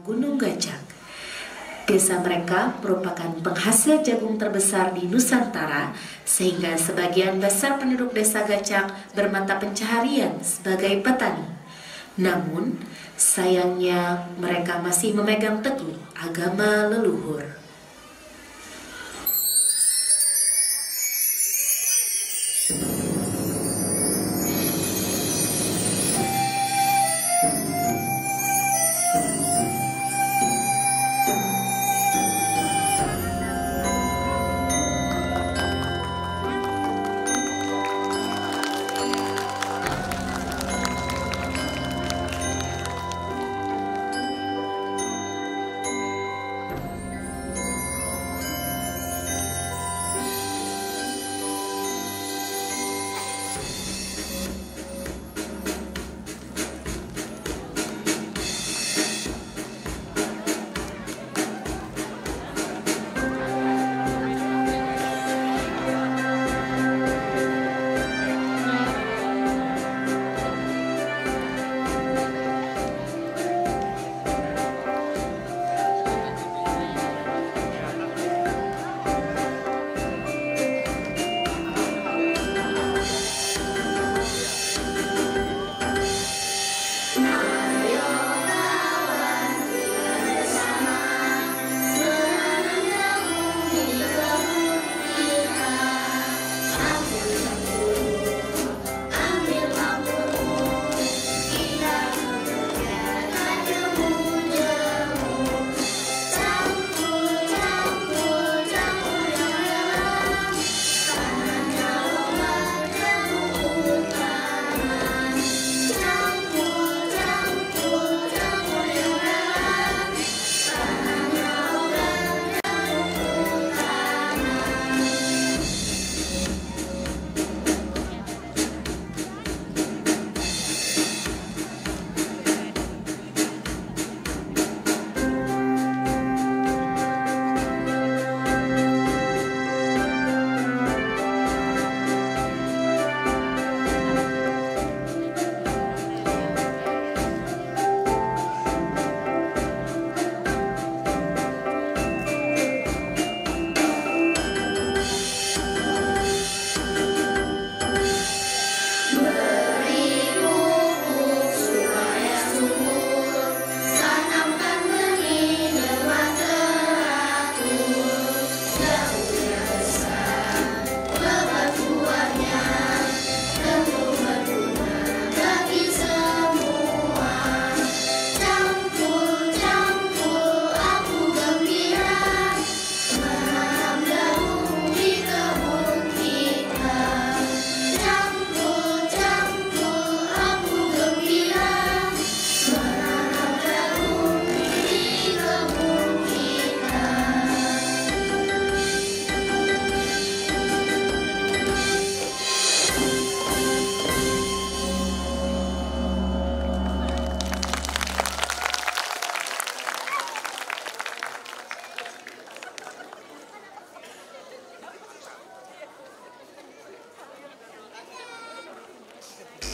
Gunung Gajak. Desa mereka merupakan penghasil jagung terbesar di Nusantara, sehingga sebagian besar penduduk desa Gajak bermata pencaharian sebagai petani. Namun, sayangnya mereka masih memegang teguh agama leluhur.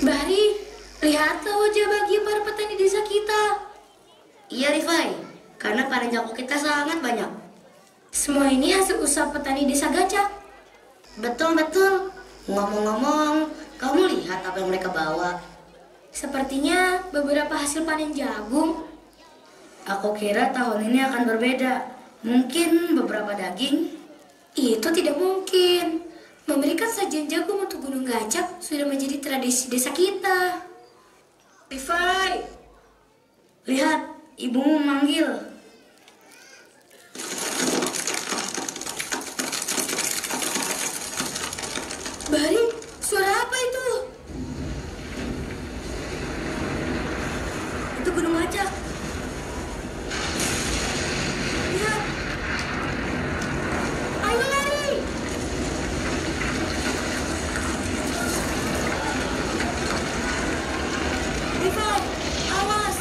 Bari, lihatlah wajah bahagia para petani desa kita. Iya Rifai, karena panen jagung kita sangat banyak. Semua ini hasil usaha petani desa Gajak. Betul-betul. Ngomong-ngomong, kamu lihat apa yang mereka bawa? Sepertinya beberapa hasil panen jagung. Aku kira tahun ini akan berbeda. Mungkin beberapa daging. Itu tidak mungkin. Memberikan sajian jagung untuk Gunung Gajak sudah menjadi tradisi desa kita. Rifai, lihat, ibumu memanggil. Bari, suara apa itu? Itu Gunung Gajak. Lihat. Ayo lari. Rifai, awas.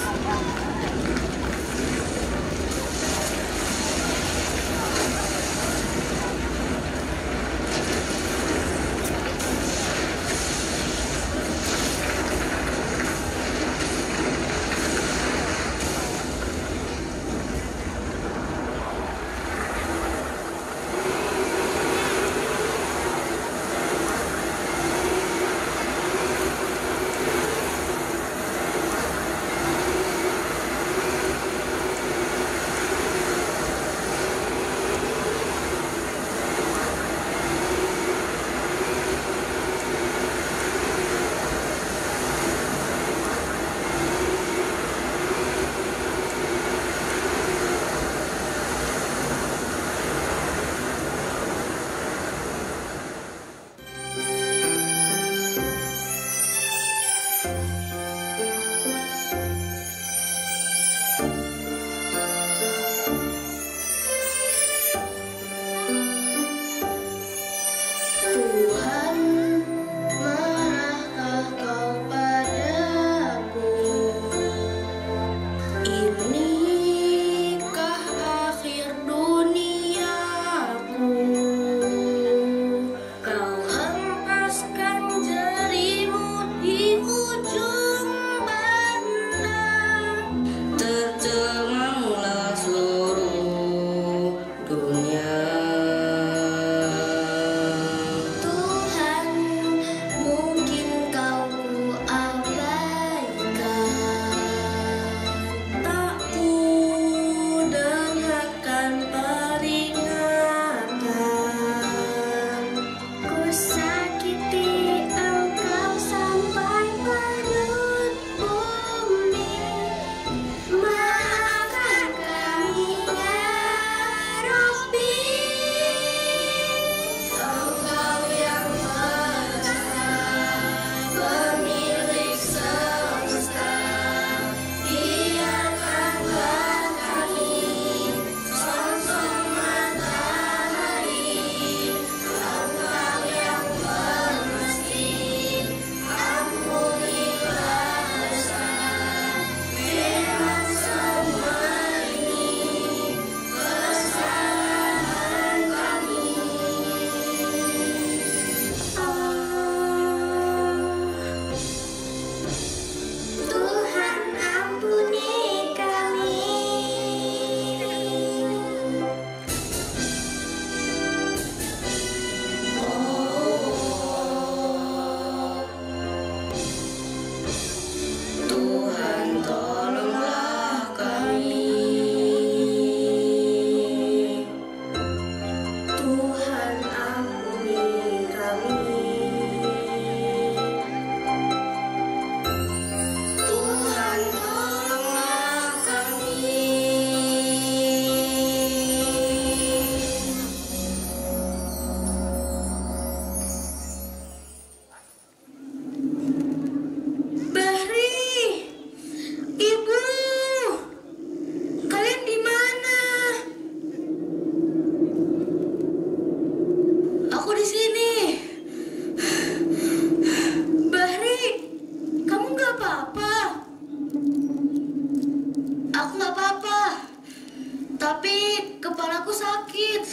Tapi kepalaku sakit.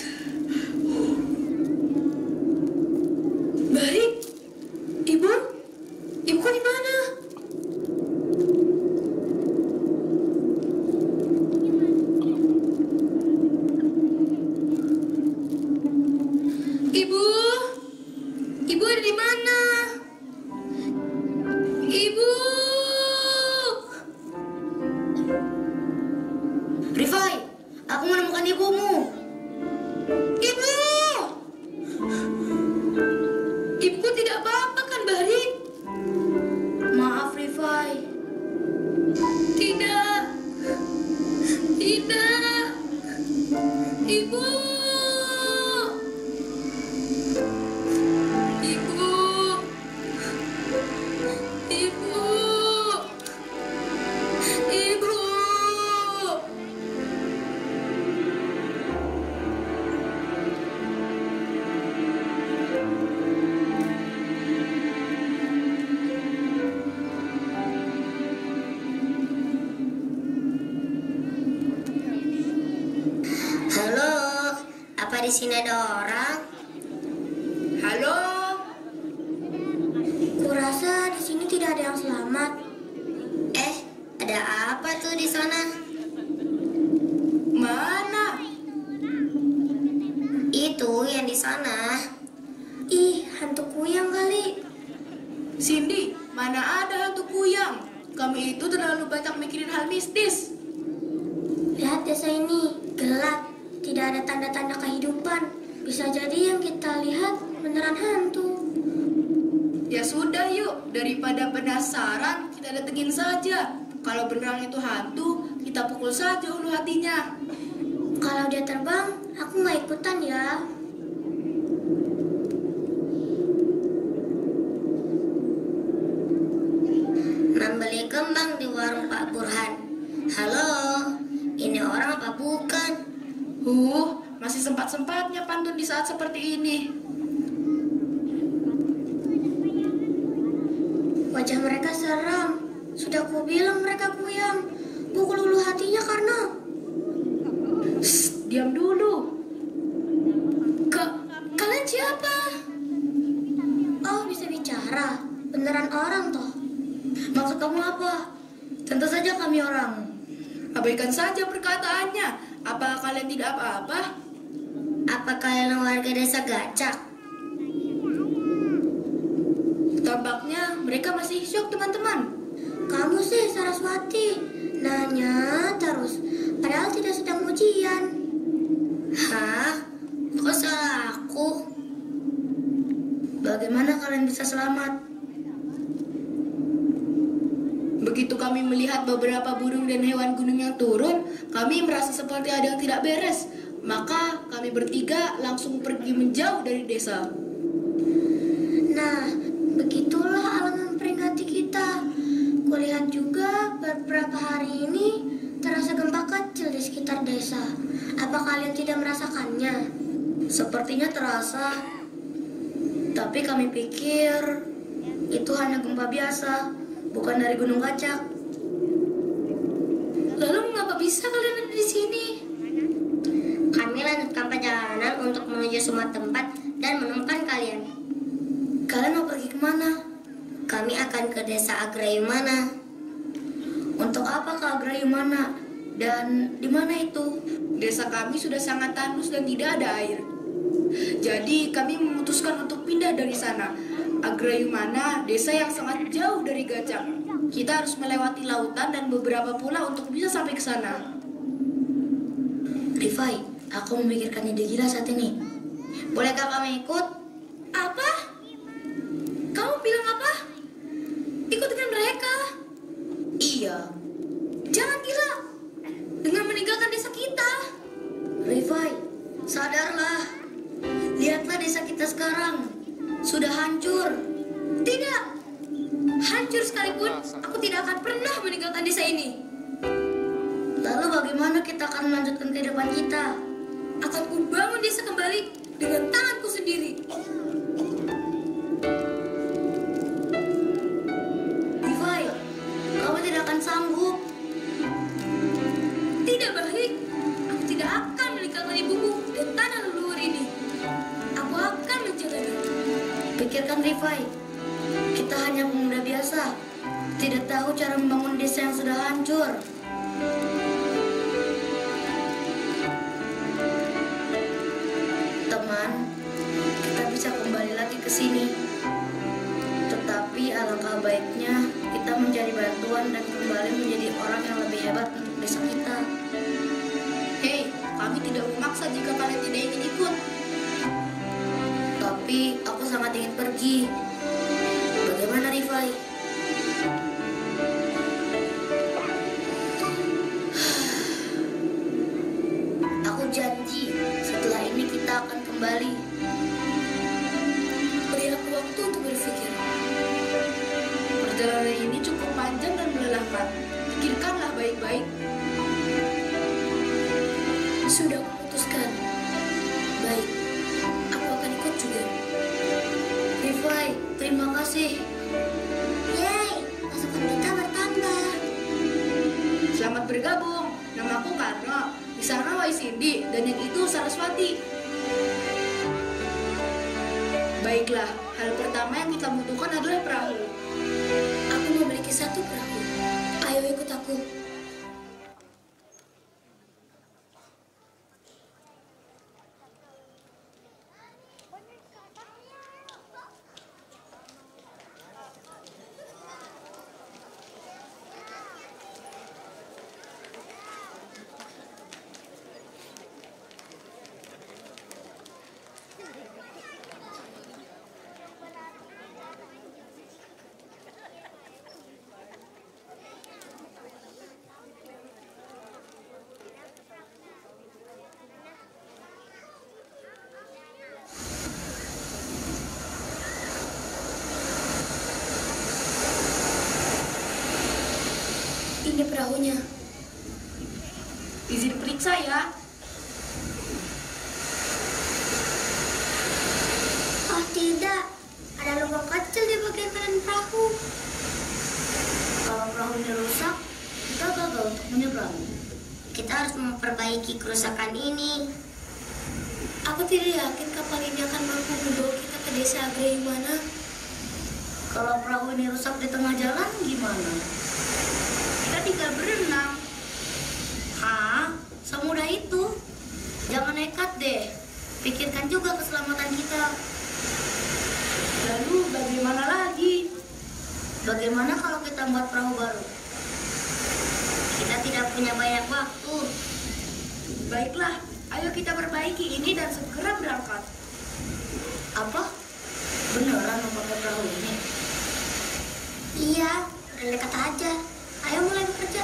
Barik, ibu di mana? Ibu ada di mana? Ibu. Rifai, aku menemukan ibumu. Ibu! Ibuku tidak apa-apa kan, Barik? Maaf, Rifai. Tidak. Tidak. Ibu. Ibu. Ibu. Ibu. Halo, apa di sini ada orang? Halo. Kurasa di sini tidak ada yang selamat. Ada apa tuh di sana? Mana? Itu yang di sana. Ih, hantu kuyang kali. Cindy, mana ada hantu kuyang? Kami itu terlalu banyak mikirin hal mistis. Lihat desa ini, gelap. Tidak ada tanda-tanda kehidupan. Bisa jadi yang kita lihat beneran hantu. Ya sudah yuk, daripada penasaran, kita datengin saja. Kalau beneran itu hantu, kita pukul saja ulu hatinya. Kalau dia terbang, aku nggak ikutan ya. Membeli kembang di warung Pak Burhan. Halo, ini orang apa bukan? Masih sempat-sempatnya pantun di saat seperti ini. Wajah mereka seram. Sudah ku bilang mereka kuyang. Pukul ulu hatinya karena... Shh, diam dulu. Kalian siapa? Oh, bisa bicara. Beneran orang toh. Maksud kamu apa? Tentu saja kami orang. Abaikan saja perkataannya. Apa kalian tidak apa-apa? Apa kalian warga desa Gacak? Tampaknya mereka masih syok, teman-teman. Kamu sih, Saraswati. Nanya terus. Padahal tidak sedang ujian. Hah? Kok salah aku? Bagaimana kalian bisa selamat? Begitu kami melihat beberapa burung dan hewan gunung yang turun, kami merasa seperti ada yang tidak beres. Maka kami bertiga langsung pergi menjauh dari desa. Nah, begitulah alam memperingati kita. Kulihat juga beberapa hari ini terasa gempa kecil di sekitar desa. Apa kalian tidak merasakannya? Sepertinya terasa. Tapi kami pikir itu hanya gempa biasa, bukan dari Gunung Gacak. Lalu mengapa bisa kalian ada di sini? Kami lanjutkan perjalanan untuk menuju semua tempat dan menemukan kalian. Kalian mau pergi kemana? Kami akan ke desa Agrayumana. Untuk apa ke Agrayumana? Dan di mana itu? Desa kami sudah sangat tandus dan tidak ada air. Jadi kami memutuskan untuk pindah dari sana. Agrayumana, desa yang sangat jauh dari Gacak. Kita harus melewati lautan dan beberapa pulau untuk bisa sampai ke sana. Rifai, aku memikirkan ide gila saat ini. Bolehkah kami ikut? Apa? Kamu bilang apa? Ikut dengan mereka? Iya. Jangan gila. Dengan meninggalkan desa kita. Rifai, sadarlah. Lihatlah desa kita sekarang. Sudah hancur. Tidak. Hancur sekalipun, aku tidak akan pernah meninggalkan desa ini. Lalu bagaimana kita akan melanjutkan kehidupan kita? Akan kubangun desa kembali dengan tanganku sendiri. Rifai, kamu tidak akan sanggup. Tidak baik. Aku tidak baiknya kita mencari bantuan dan kembali menjadi orang yang lebih hebat untuk desa kita. Hei, kami tidak memaksa jika kalian tidak ingin ikut. Tapi aku sangat ingin pergi. Bagaimana, Rifai? Aku janji setelah ini kita akan kembali. Beri aku waktu untuk berpikir. Perjalanan ini cukup panjang dan melelahkan. Pikirkanlah baik-baik. Sudah kuputuskan. Baik, aku akan ikut juga. Rifai, terima kasih. Yeay, pasukan kita bertambah. Selamat bergabung. Namaku Karno. Di sana Cindy dan yang itu Saraswati. Baiklah, hal pertama yang kita butuhkan adalah perahu. Aku memiliki satu perahu. Ayo ikut aku. Ini perahunya. Izin periksa ya. Oh tidak, ada lubang kecil di bagian kanan perahu. Kalau perahu ini rusak, kita gagal untuk menyeberang. Kita harus memperbaiki kerusakan ini. Aku tidak yakin kapal ini akan mampu membawa kita ke desa Agrahimana. Kalau perahu ini rusak di tengah jalan, gimana? Kita tinggal berenang. Hah? Semudah itu? Jangan nekat deh. Pikirkan juga keselamatan kita. Lalu bagaimana lagi? Bagaimana kalau kita buat perahu baru? Kita tidak punya banyak waktu. Baiklah, ayo kita perbaiki ini dan segera berangkat. Apa? Beneran mau pakai perahu ini? Iya, udah dekat aja. Ayo mulai bekerja.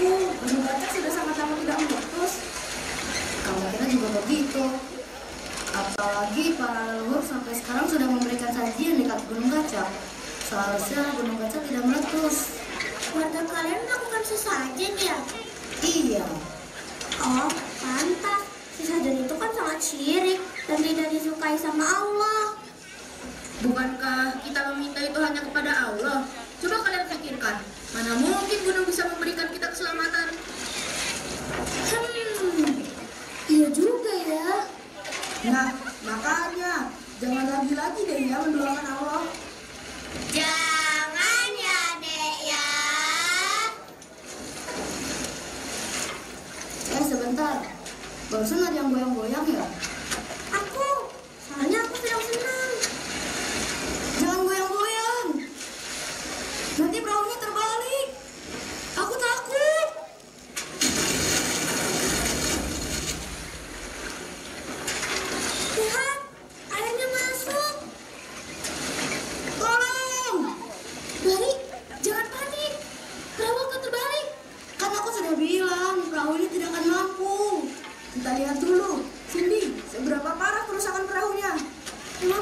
Gunung Kaca sudah sama-sama tidak meletus. Kalau kita juga begitu. Apalagi para leluhur sampai sekarang sudah memberikan sajian di kaki Gunung Kaca. Seharusnya Gunung Kaca tidak meletus. Warga kalian melakukan sesajen ya? Iya. Oh, pantas. Sesajen itu kan sangat syirik dan tidak disukai sama Allah. Bukankah kita meminta itu hanya kepada Allah? Coba kalian pikirkan, mana mungkin gunung bisa memberikan kita keselamatan? Iya juga ya. Nah, makanya jangan lagi-lagi deh ya mendoakan Allah. Jangan ya, Dek ya. Sebentar. Barusan ada yang goyang-goyang ya? Soalnya aku sedang senang. Jangan goyang-goyang. Nanti perahunya terbalik. Aku takut. Lihat, airnya masuk. Tolong. Bari, jangan panik. dulu. Cindy, seberapa parah kerusakan perahunya? 50%.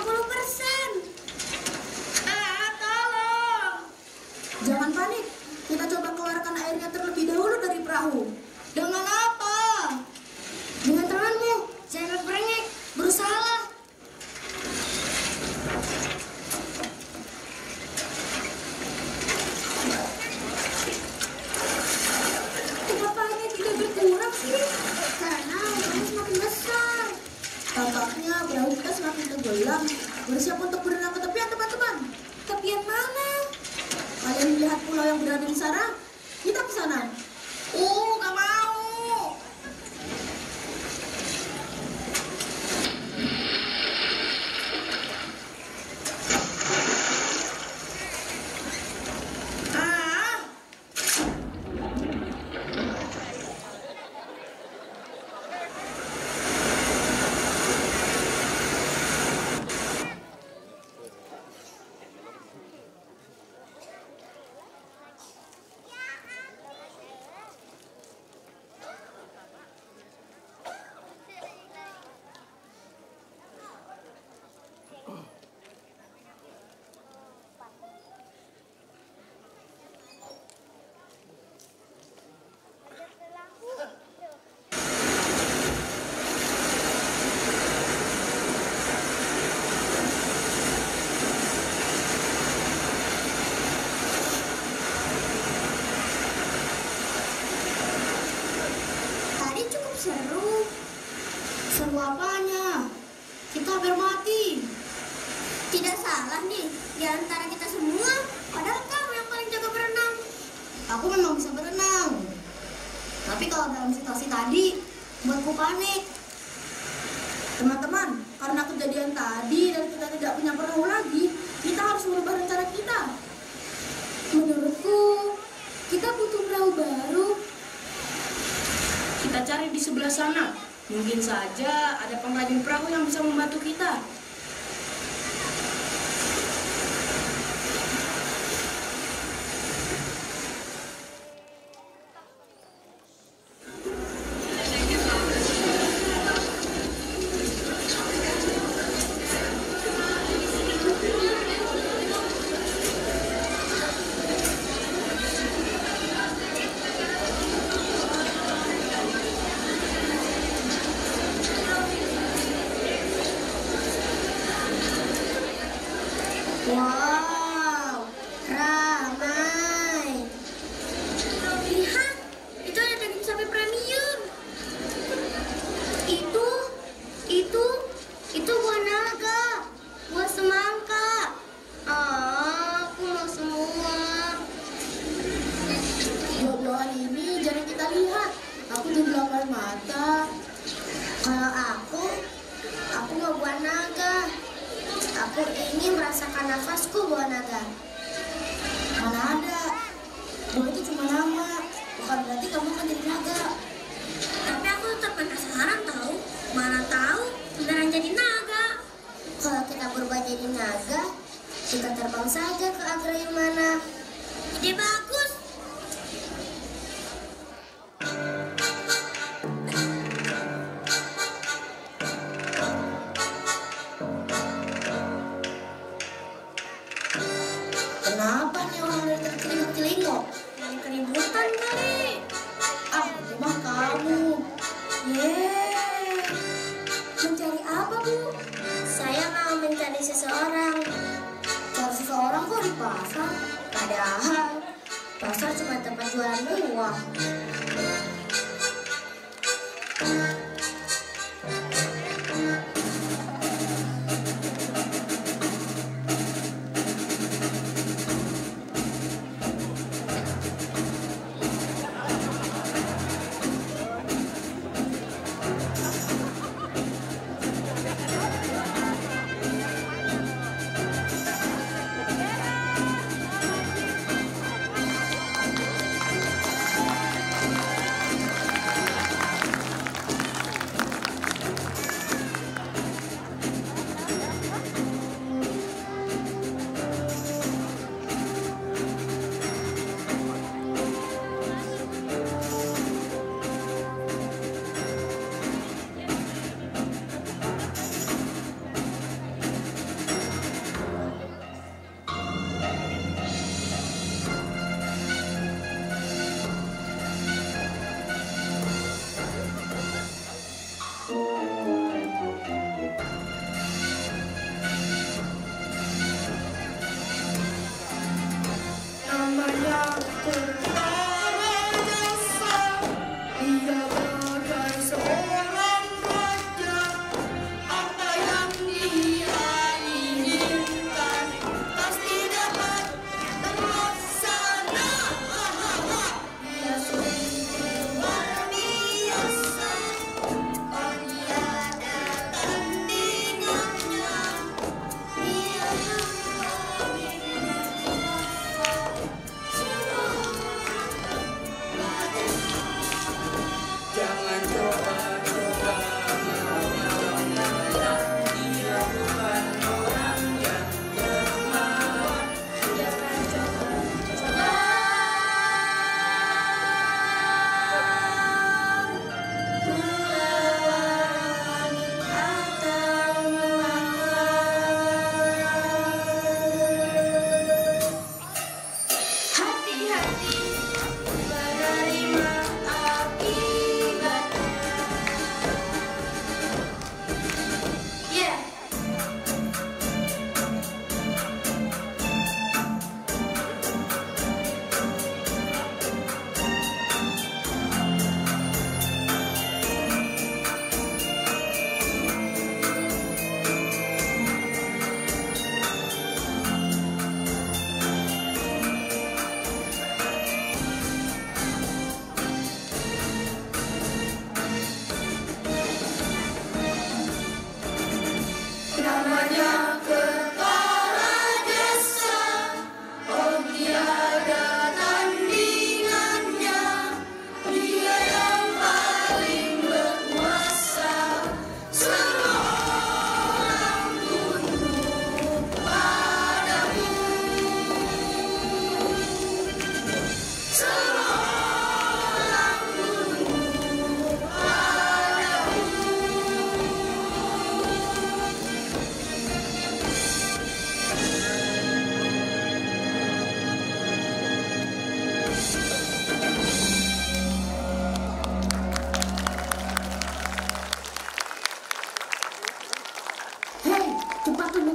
Tolong! Jangan panik. Kita coba keluarkan airnya terlebih dahulu dari perahu. Dengan apa? Dengan tanganmu. Jangan berengek. Berusahalah. Kenapa airnya tidak berkurang sih? Karena airnya semakin besar. Tampaknya perahu kita semakin tenggelam. Bersiap untuk berenang ke tepian, teman-teman. Tepian mana? Kalian melihat pulau yang berada di sana? Kita ke sana. Gak mau. Tadi cukup seru. Seru apanya? Kita hampir mati. Tidak salah nih, di antara kita semua, padahal kamu yang paling jago berenang. Aku memang bisa berenang. Tapi kalau dalam situasi tadi, buatku panik. Teman-teman, karena kejadian tadi dan kita tidak punya perahu lagi, kita harus merubah rencana kita. Menurutku, kita butuh perahu baru. Kita cari di sebelah sana. Mungkin saja ada pengrajin perahu yang bisa membantu kita. Wow, ramai. Lihat, itu ada daging sapi premium. Itu buah naga, buah semangka. Aku mau semua. Buah-buahan ini jarang kita lihat. Aku jadi lapar mata. Kalau aku mau buah naga. Aku ingin merasakan nafasku buah naga. Mana ada? Buah itu cuma nama. Bukan berarti kamu akan jadi naga. Tapi aku tetap penasaran tahu. Mana tahu beneran jadi naga. Kalau kita berubah jadi naga, kita terbang saja ke Agrayumana. Ide bagus. Kenapa nih orang dari tadi celingok-celingok? Yang keributan kali. Rumah kamu. Mencari apa, Bu? Saya mau mencari seseorang. Cari seseorang kok di pasar? Padahal pasar cuma tempat jualan buah.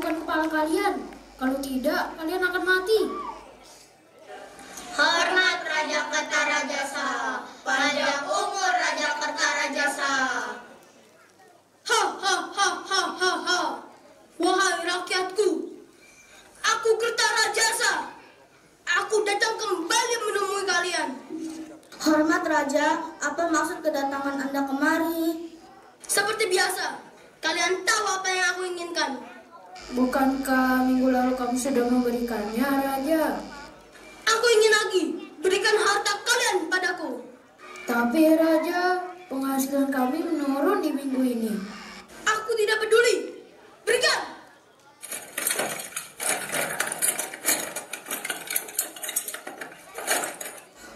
tundukkan kepala kalian. Kalau tidak, kalian akan mati. Hormat Raja Kertarajasa, panjang umur Raja Kertarajasa. Ha ha ha ha ha ha. Wahai rakyatku, aku Kertarajasa. Aku datang kembali menemui kalian. Hormat Raja, apa maksud kedatangan Anda kemari? Seperti biasa, kalian tahu apa yang aku inginkan. Bukankah minggu lalu kamu sudah memberikannya, Raja? Aku ingin lagi, berikan harta kalian padaku. Tapi Raja, penghasilan kami menurun di minggu ini. Aku tidak peduli, berikan.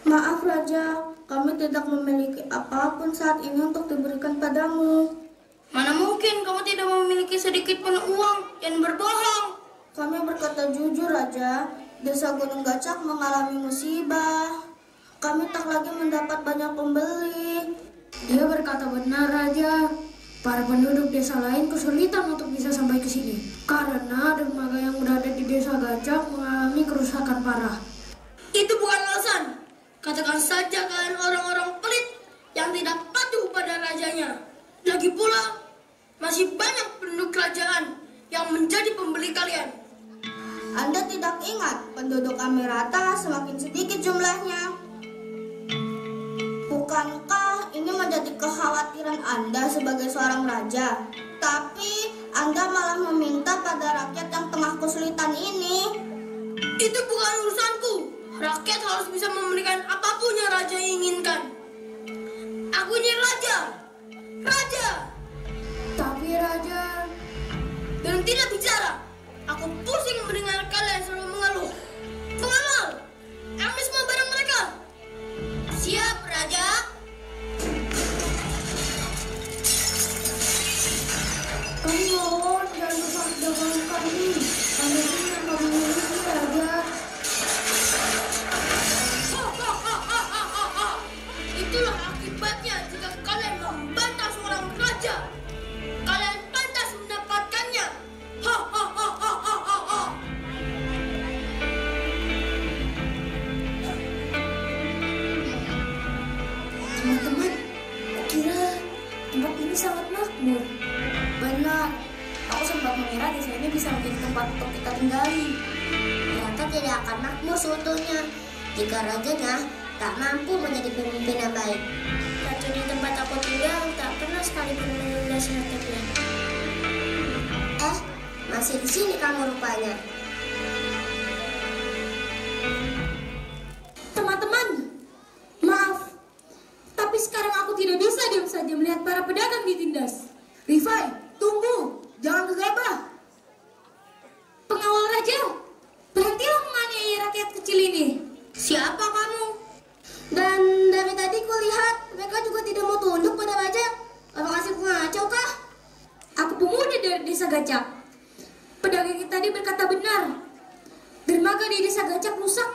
Maaf Raja, kami tidak memiliki apapun saat ini untuk diberikan padamu. Mana mungkin kamu tidak memiliki sedikit pun uang dan berbohong. Kami berkata jujur Raja, Desa Gunung Gacak mengalami musibah. Kami tak lagi mendapat banyak pembeli. Dia berkata benar Raja. Para penduduk desa lain kesulitan untuk bisa sampai ke sini karena dermaga yang berada di Desa Gacak mengalami kerusakan parah. Itu bukan alasan. Katakan saja kalian orang-orang pelit yang tidak patuh pada rajanya. Lagi pula, masih banyak penduduk kerajaan yang menjadi pembeli kalian. Anda tidak ingat penduduk Amirata semakin sedikit jumlahnya? Bukankah ini menjadi kekhawatiran Anda sebagai seorang raja? Tapi Anda malah meminta pada rakyat yang tengah kesulitan ini. Itu bukan urusanku. Rakyat harus bisa memberikan apapun yang raja inginkan. Aku ini raja. Raja. Tapi raja, dan tidak bicara. Aku pusing mendengar kalian selalu mengeluh. Pengawal, ambil semua barang mereka. Siap, Raja. Kami mohon jangan rusak dagangan kami. Kami ingin kami miliki, Raja. Itulah akibatnya jika kalian membantah seorang raja. Kalian pantas mendapatkannya. Ha ha ha ha ha ha ha. Teman-teman, kira tempat ini sangat makmur. Benar, aku sempat mengira desa ini bisa menjadi tempat untuk kita tinggali. Ternyata tidak akan makmur seutuhnya jika rajanya tak mampu menjadi pemimpin yang baik. Ratu di tempat aku tinggal tak pernah sekalipun menunda nasihatnya. Masih di sini kamu rupanya. Teman-teman, maaf, tapi sekarang aku tidak bisa diam saja melihat para pedagang ditindas. Rifai, tunggu, jangan gegabah. Pengawal raja, berhentilah menganiaya rakyat kecil ini. Siapa kamu? Dan dari tadi kulihat mereka juga tidak mau tunduk pada raja. Apa kasih pengacau kah? Aku pemuda dari Desa Gacak. Pedagang kita tadi berkata benar. Dermaga di Desa Gacak rusak.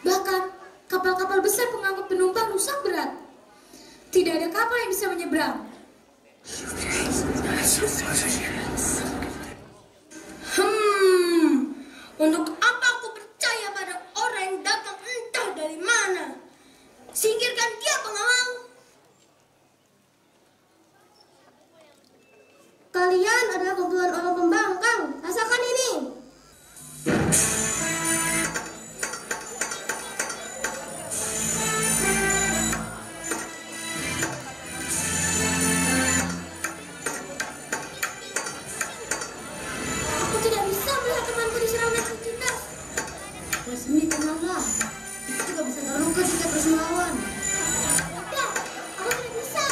Bahkan kapal-kapal besar pengangkut penumpang rusak berat. Tidak ada kapal yang bisa menyeberang. Untuk apa aku percaya pada orang yang datang entah dari mana? Singkirkan dia, pengawal. Kalian adalah kumpulan orang pembangkang. Rasakan ini. Aku tidak bisa melihat temanku diserang dan tertindas. Resmi, tenanglah. Itu juga bisa terluka jika terus melawan. Tidak, aku tidak bisa.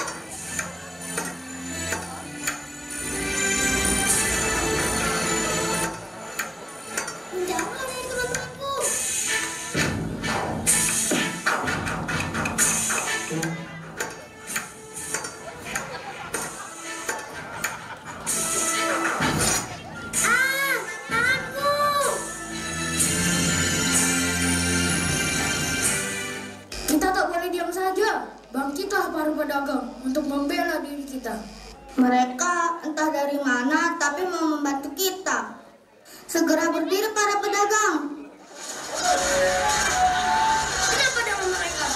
Menjauhlah Mereka entah dari mana tapi mau membantu kita. Segera berdiri para pedagang. Kenapa dengan mereka?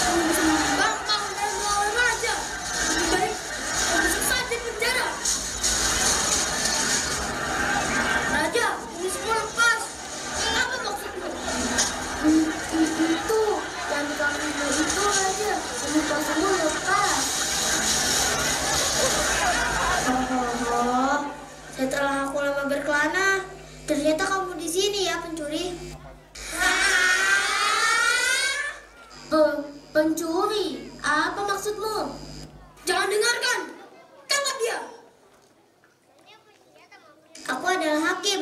Kamu bisa membangkang dan melawan raja. Lebih baik kamu sesat di penjara. Raja, ini semua lepas. Apa maksudmu? Itu yang kami itu raja. Ini semua lepas. Oh, setelah aku lama berkelana, ternyata kamu di sini ya pencuri. Pencuri? Apa maksudmu? Jangan dengarkan. Tangkap dia. Aku adalah hakim.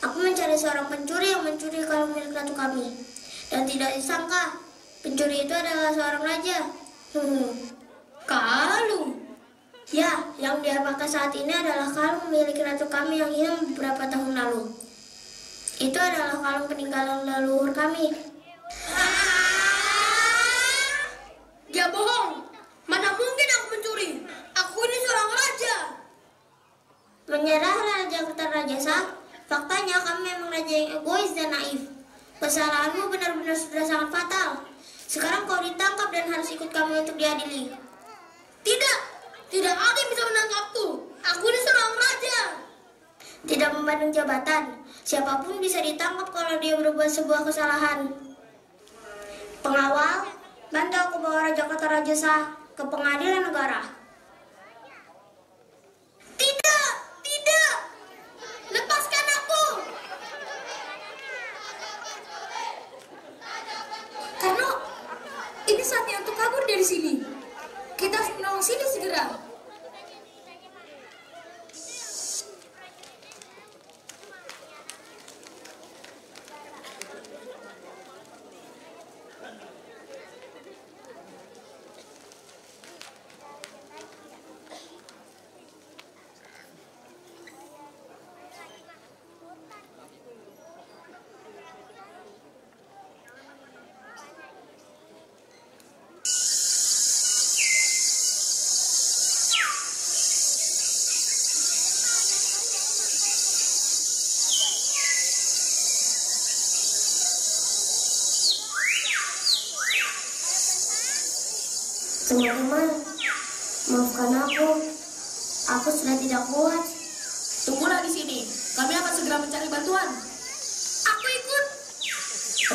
Aku mencari seorang pencuri yang mencuri kalung milik ratu kami. Dan tidak disangka, pencuri itu adalah seorang raja. Kalung. Ya, yang dia pakai saat ini adalah kalung milik ratu kami yang hilang beberapa tahun lalu. Itu adalah kalung peninggalan leluhur kami. Dia bohong. Mana mungkin aku mencuri? Aku ini seorang raja. Menyerahlah Raja Kertarajasa. Faktanya kami memang raja yang egois dan naif. Kesalahanmu benar-benar sudah sangat fatal. Sekarang kau ditangkap dan harus ikut kami untuk diadili. Tidak. Tidak ada yang bisa menangkapku. Aku ini seorang raja. Tidak memandang jabatan. Siapapun bisa ditangkap kalau dia berbuat sebuah kesalahan. Pengawal, bantu aku bawa Raja Kertarajasa ke pengadilan negara. Tidak. Tidak. Lepaskan aku. Karena ini saatnya untuk kabur dari sini. Kita harus menolong sini segera. Teman-teman, maafkan aku. Aku sudah tidak kuat. Tunggulah di sini. Kami akan segera mencari bantuan. Aku ikut.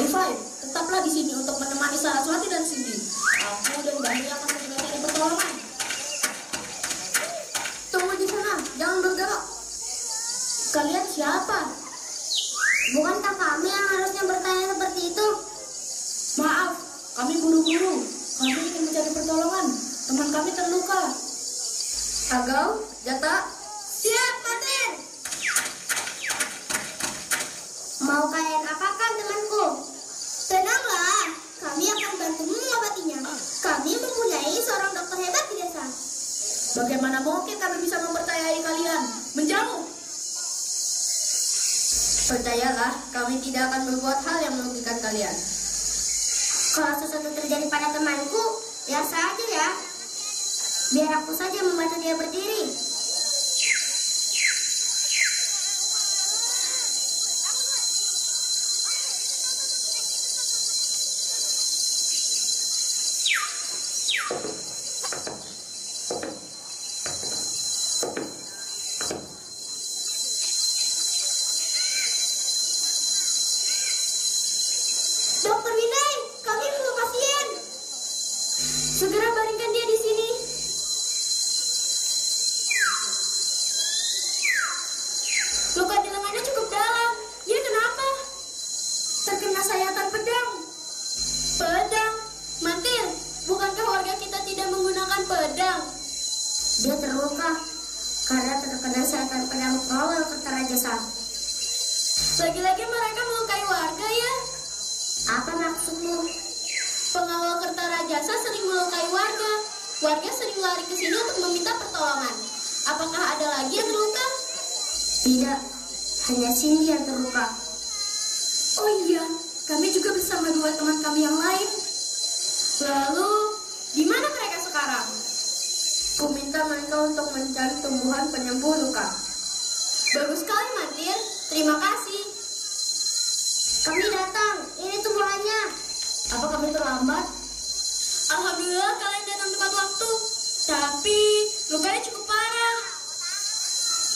Rifai, tetaplah di sini untuk menemani Saraswati dan Cindy. Aku dan Dani akan segera cari pertolongan. Tunggu di sana, jangan bergerak. Kalian siapa? Bukankah kami yang harusnya bertanya seperti itu? Maaf, kami buru-buru. Kami ingin mencari pertolongan. Teman kami terluka. Agau, Jata. Siap, Paten. Mau kalian apakan temanku? Tenanglah, kami akan bantumu mengobatinya. Kami mempunyai seorang dokter hebat di desa. Bagaimana mungkin kami bisa mempercayai kalian? Menjauh. Percayalah, kami tidak akan berbuat hal yang merugikan kalian. Kalau sesuatu terjadi pada temanku, biasa aja ya. Biar aku saja membantu dia berdiri. Dokter Winay, kami perlu pasien. Segera baringkan dia di sini. Luka di lengannya cukup dalam. Dia kenapa? Terkena sayatan pedang. Pedang? Mantir, bukankah warga kita tidak menggunakan pedang? Dia terluka karena terkena sayatan pedang pengawal Kertarajasa. Lagi-lagi mereka melukai warga ya? Apa maksudmu? Pengawal Kertarajasa sering melukai warga. Warga sering lari ke sini untuk meminta pertolongan. Apakah ada lagi yang terluka? Tidak, hanya Cindy yang terluka. Oh iya, kami juga bersama dua teman kami yang lain. Lalu, di mana mereka sekarang? Ku minta mereka untuk mencari tumbuhan penyembuh luka. Bagus sekali, Mandir. Terima kasih. Kami datang. Ini tumbuhannya. Apa kami terlambat? Alhamdulillah kalian datang tepat waktu. Tapi lukanya cukup parah.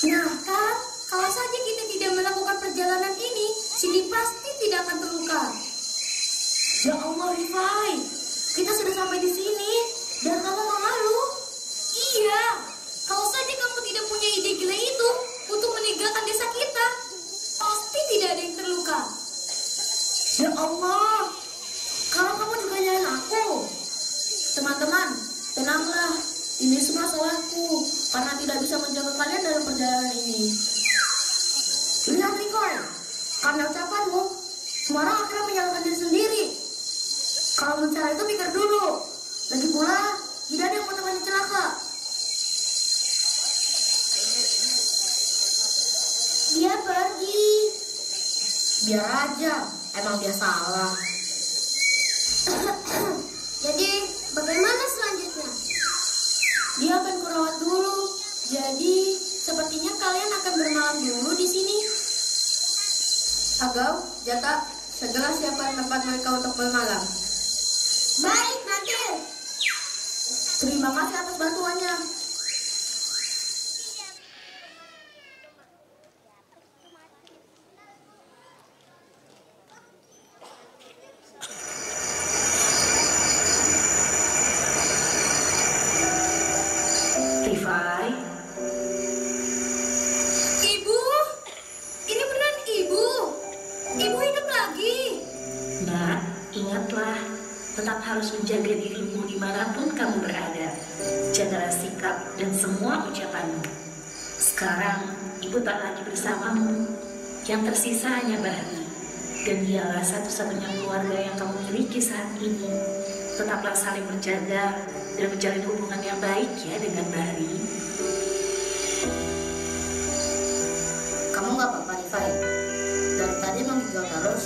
Nah kan, kalau saja kita tidak melakukan perjalanan ini, Cindy pasti tidak akan terluka. Ya Allah, Rifai, kita sudah sampai di sini dan kamu mengalu. Iya, kalau saja kamu tidak punya ide gila itu untuk meninggalkan desa kita, pasti tidak ada yang terluka. Ya Allah, kalau kamu juga nyalain aku. Teman-teman, tenanglah. Ini semua salahku karena tidak bisa menjaga kalian dalam perjalanan ini. Lihat Rikoy, karena ucapanmu, semua orang akhirnya menyalahkan diri sendiri. Kalau mencari itu pikir dulu. Lagi pula, tidak ada yang mau temannya celaka. Dia pergi. Biar aja, emang dia salah. Jadi, bagaimana selanjutnya? Dia akan kurawat dulu. Jadi, sepertinya kalian akan bermalam dulu di sini. Agau, Jata, segera siapkan tempat mereka untuk bermalam. Baik, Nadir. Terima kasih atas bantuannya. Rifai, Ibu, ini beneran Ibu. Ibu hidup lagi. Nak, ingatlah, tetap harus menjaga dirimu dimanapun kamu berada. Jagalah sikap dan semua ucapanmu. Sekarang, ibu tak lagi bersamamu. Yang tersisa hanya Bahri. Dan dialah satu-satunya keluarga yang kamu miliki saat ini. Tetaplah saling menjaga dan menjalin hubungan yang baik ya dengan Bahri. Kamu nggak apa-apa, Rifai? Dari tadi menggigil terus.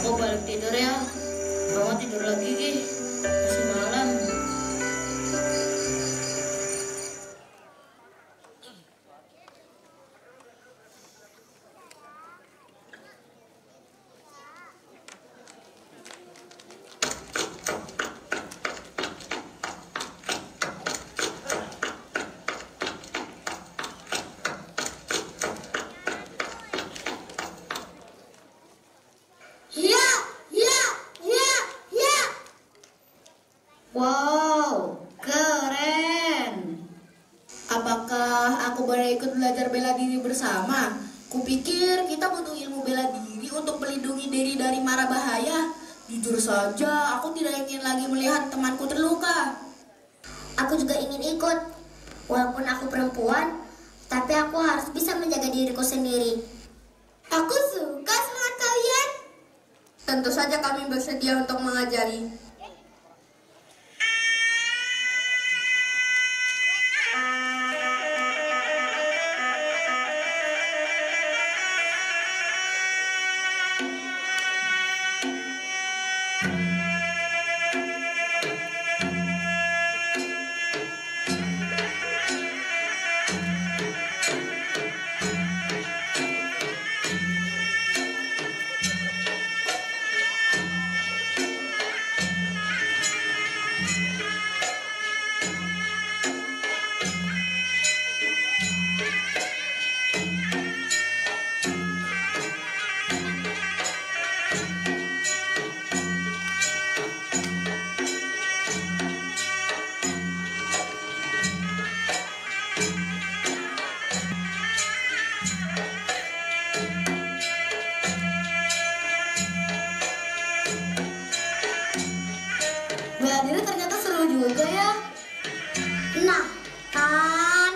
Aku balik tidur ya. Kamu tidur lagi, Gi. Masih malam. Ya, ya, ya, ya. Wow, keren. Apakah aku boleh ikut belajar bela diri bersama? Kupikir kita butuh ilmu bela diri untuk melindungi diri dari mara bahaya. Jujur saja, aku tidak ingin lagi melihat temanku terluka. Aku juga ingin ikut. Walaupun aku perempuan, tapi aku harus bisa menjaga diriku sendiri. Aku suka semangat kalian. Tentu saja kami bersedia untuk mengajari. Bela diri ternyata seru juga ya. Nah, kan.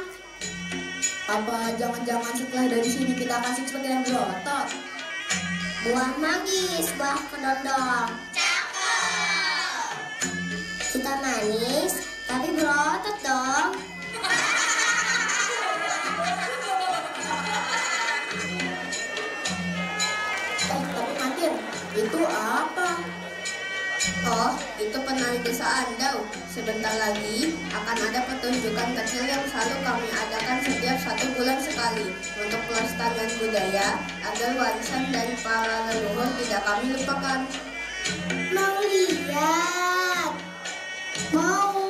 Apa jangan-jangan setelah dari sini kita kasih seperti yang berotot? Buah manggis, buah kedondong. Kita manis, tapi berotot dong. Tapi Mandir, itu apa? Oh, itu penari Desa Andau. Sebentar lagi akan ada pertunjukan kecil yang selalu kami adakan setiap 1 bulan sekali untuk pelestarian budaya agar warisan dari para leluhur tidak kami lupakan. Mau lihat? Mau.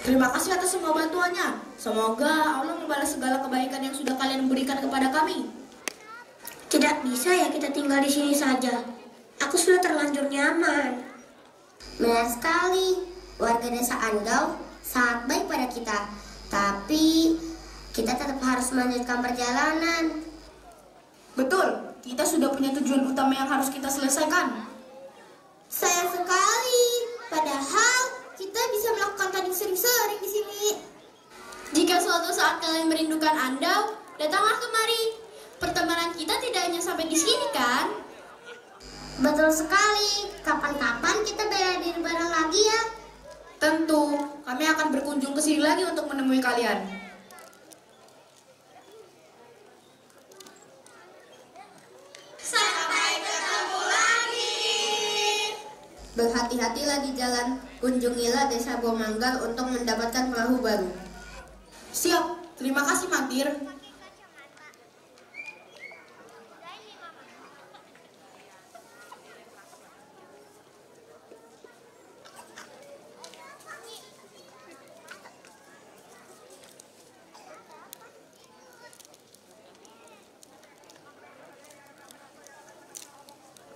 Terima kasih atas semua bantuannya. Semoga Allah membalas segala kebaikan yang sudah kalian berikan kepada kami. Tidak bisa ya kita tinggal di sini saja. Aku sudah terlanjur nyaman. Benar sekali. Warga desa Andau sangat baik pada kita. Tapi kita tetap harus melanjutkan perjalanan. Betul, kita sudah punya tujuan utama yang harus kita selesaikan. Sayang sekali. Padahal kita bisa melakukan tanding sering-sering di sini. Jika suatu saat kalian merindukan andau, datanglah kemari. Pertemanan kita tidak hanya sampai di sini, kan? Betul sekali. Kapan-kapan kita bela diri bareng lagi ya. Tentu, kami akan berkunjung ke sini lagi untuk menemui kalian. Sampai ketemu lagi. Berhati-hatilah di jalan. Kunjungilah Desa Bomanggal untuk mendapatkan perahu baru. Siap, terima kasih Mampir.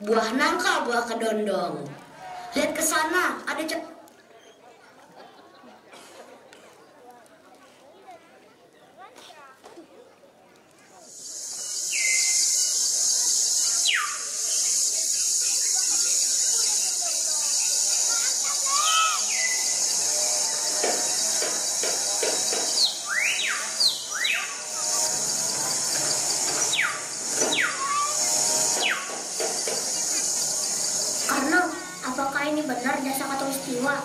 Buah nangka, buah kedondong. Lihat ke sana, ada apakah ini benar desa Khatulistiwa?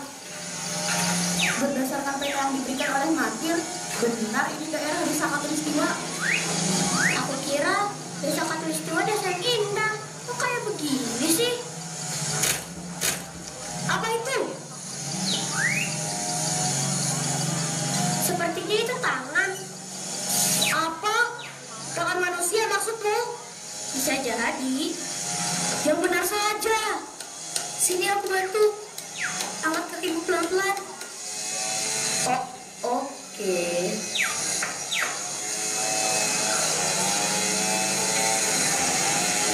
Berdasarkan peta yang diberikan oleh Mampir, benar ini daerah Desa Khatulistiwa. Aku kira desa Khatulistiwa desa yang indah. Kok kayak begini sih? Apa itu? Sepertinya itu tangan. Apa? Tangan manusia maksudmu? Bisa jadi. Yang benar saja. Sini aku bantu. Angkat kakimu pelan-pelan. Oh, oke.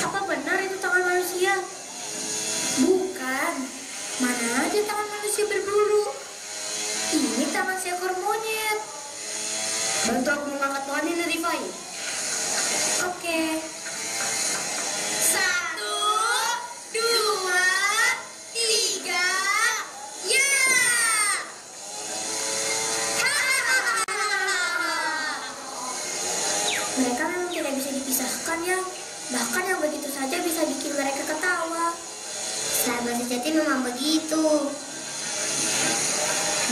Apa benar itu tangan manusia? Bukan. Mana aja tangan manusia berbulu. Ini tangan seekor monyet. Bantu aku mengangkat pohon ini, Rifai. Oke. 1, 2, 3, ya! Mereka memang tidak bisa dipisahkan ya. Bahkan yang begitu saja bisa bikin mereka ketawa. Sahabat sejati memang begitu.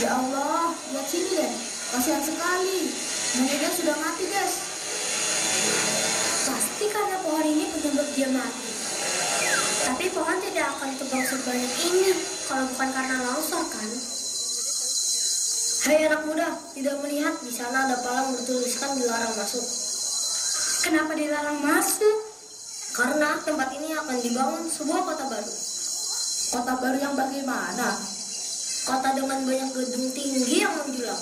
Ya Allah, lihat sini deh. Kasihan sekali. Monyetnya sudah mati, guys. Pasti karena pohon ini penyebab dia mati. Tapi pohon tidak akan tebang sebanyak ini kalau bukan karena longsor kan? Hai anak muda, tidak melihat di sana ada palang bertuliskan dilarang masuk. Kenapa dilarang masuk? Karena tempat ini akan dibangun sebuah kota baru. Kota baru yang bagaimana? Kota dengan banyak gedung tinggi yang menjulang.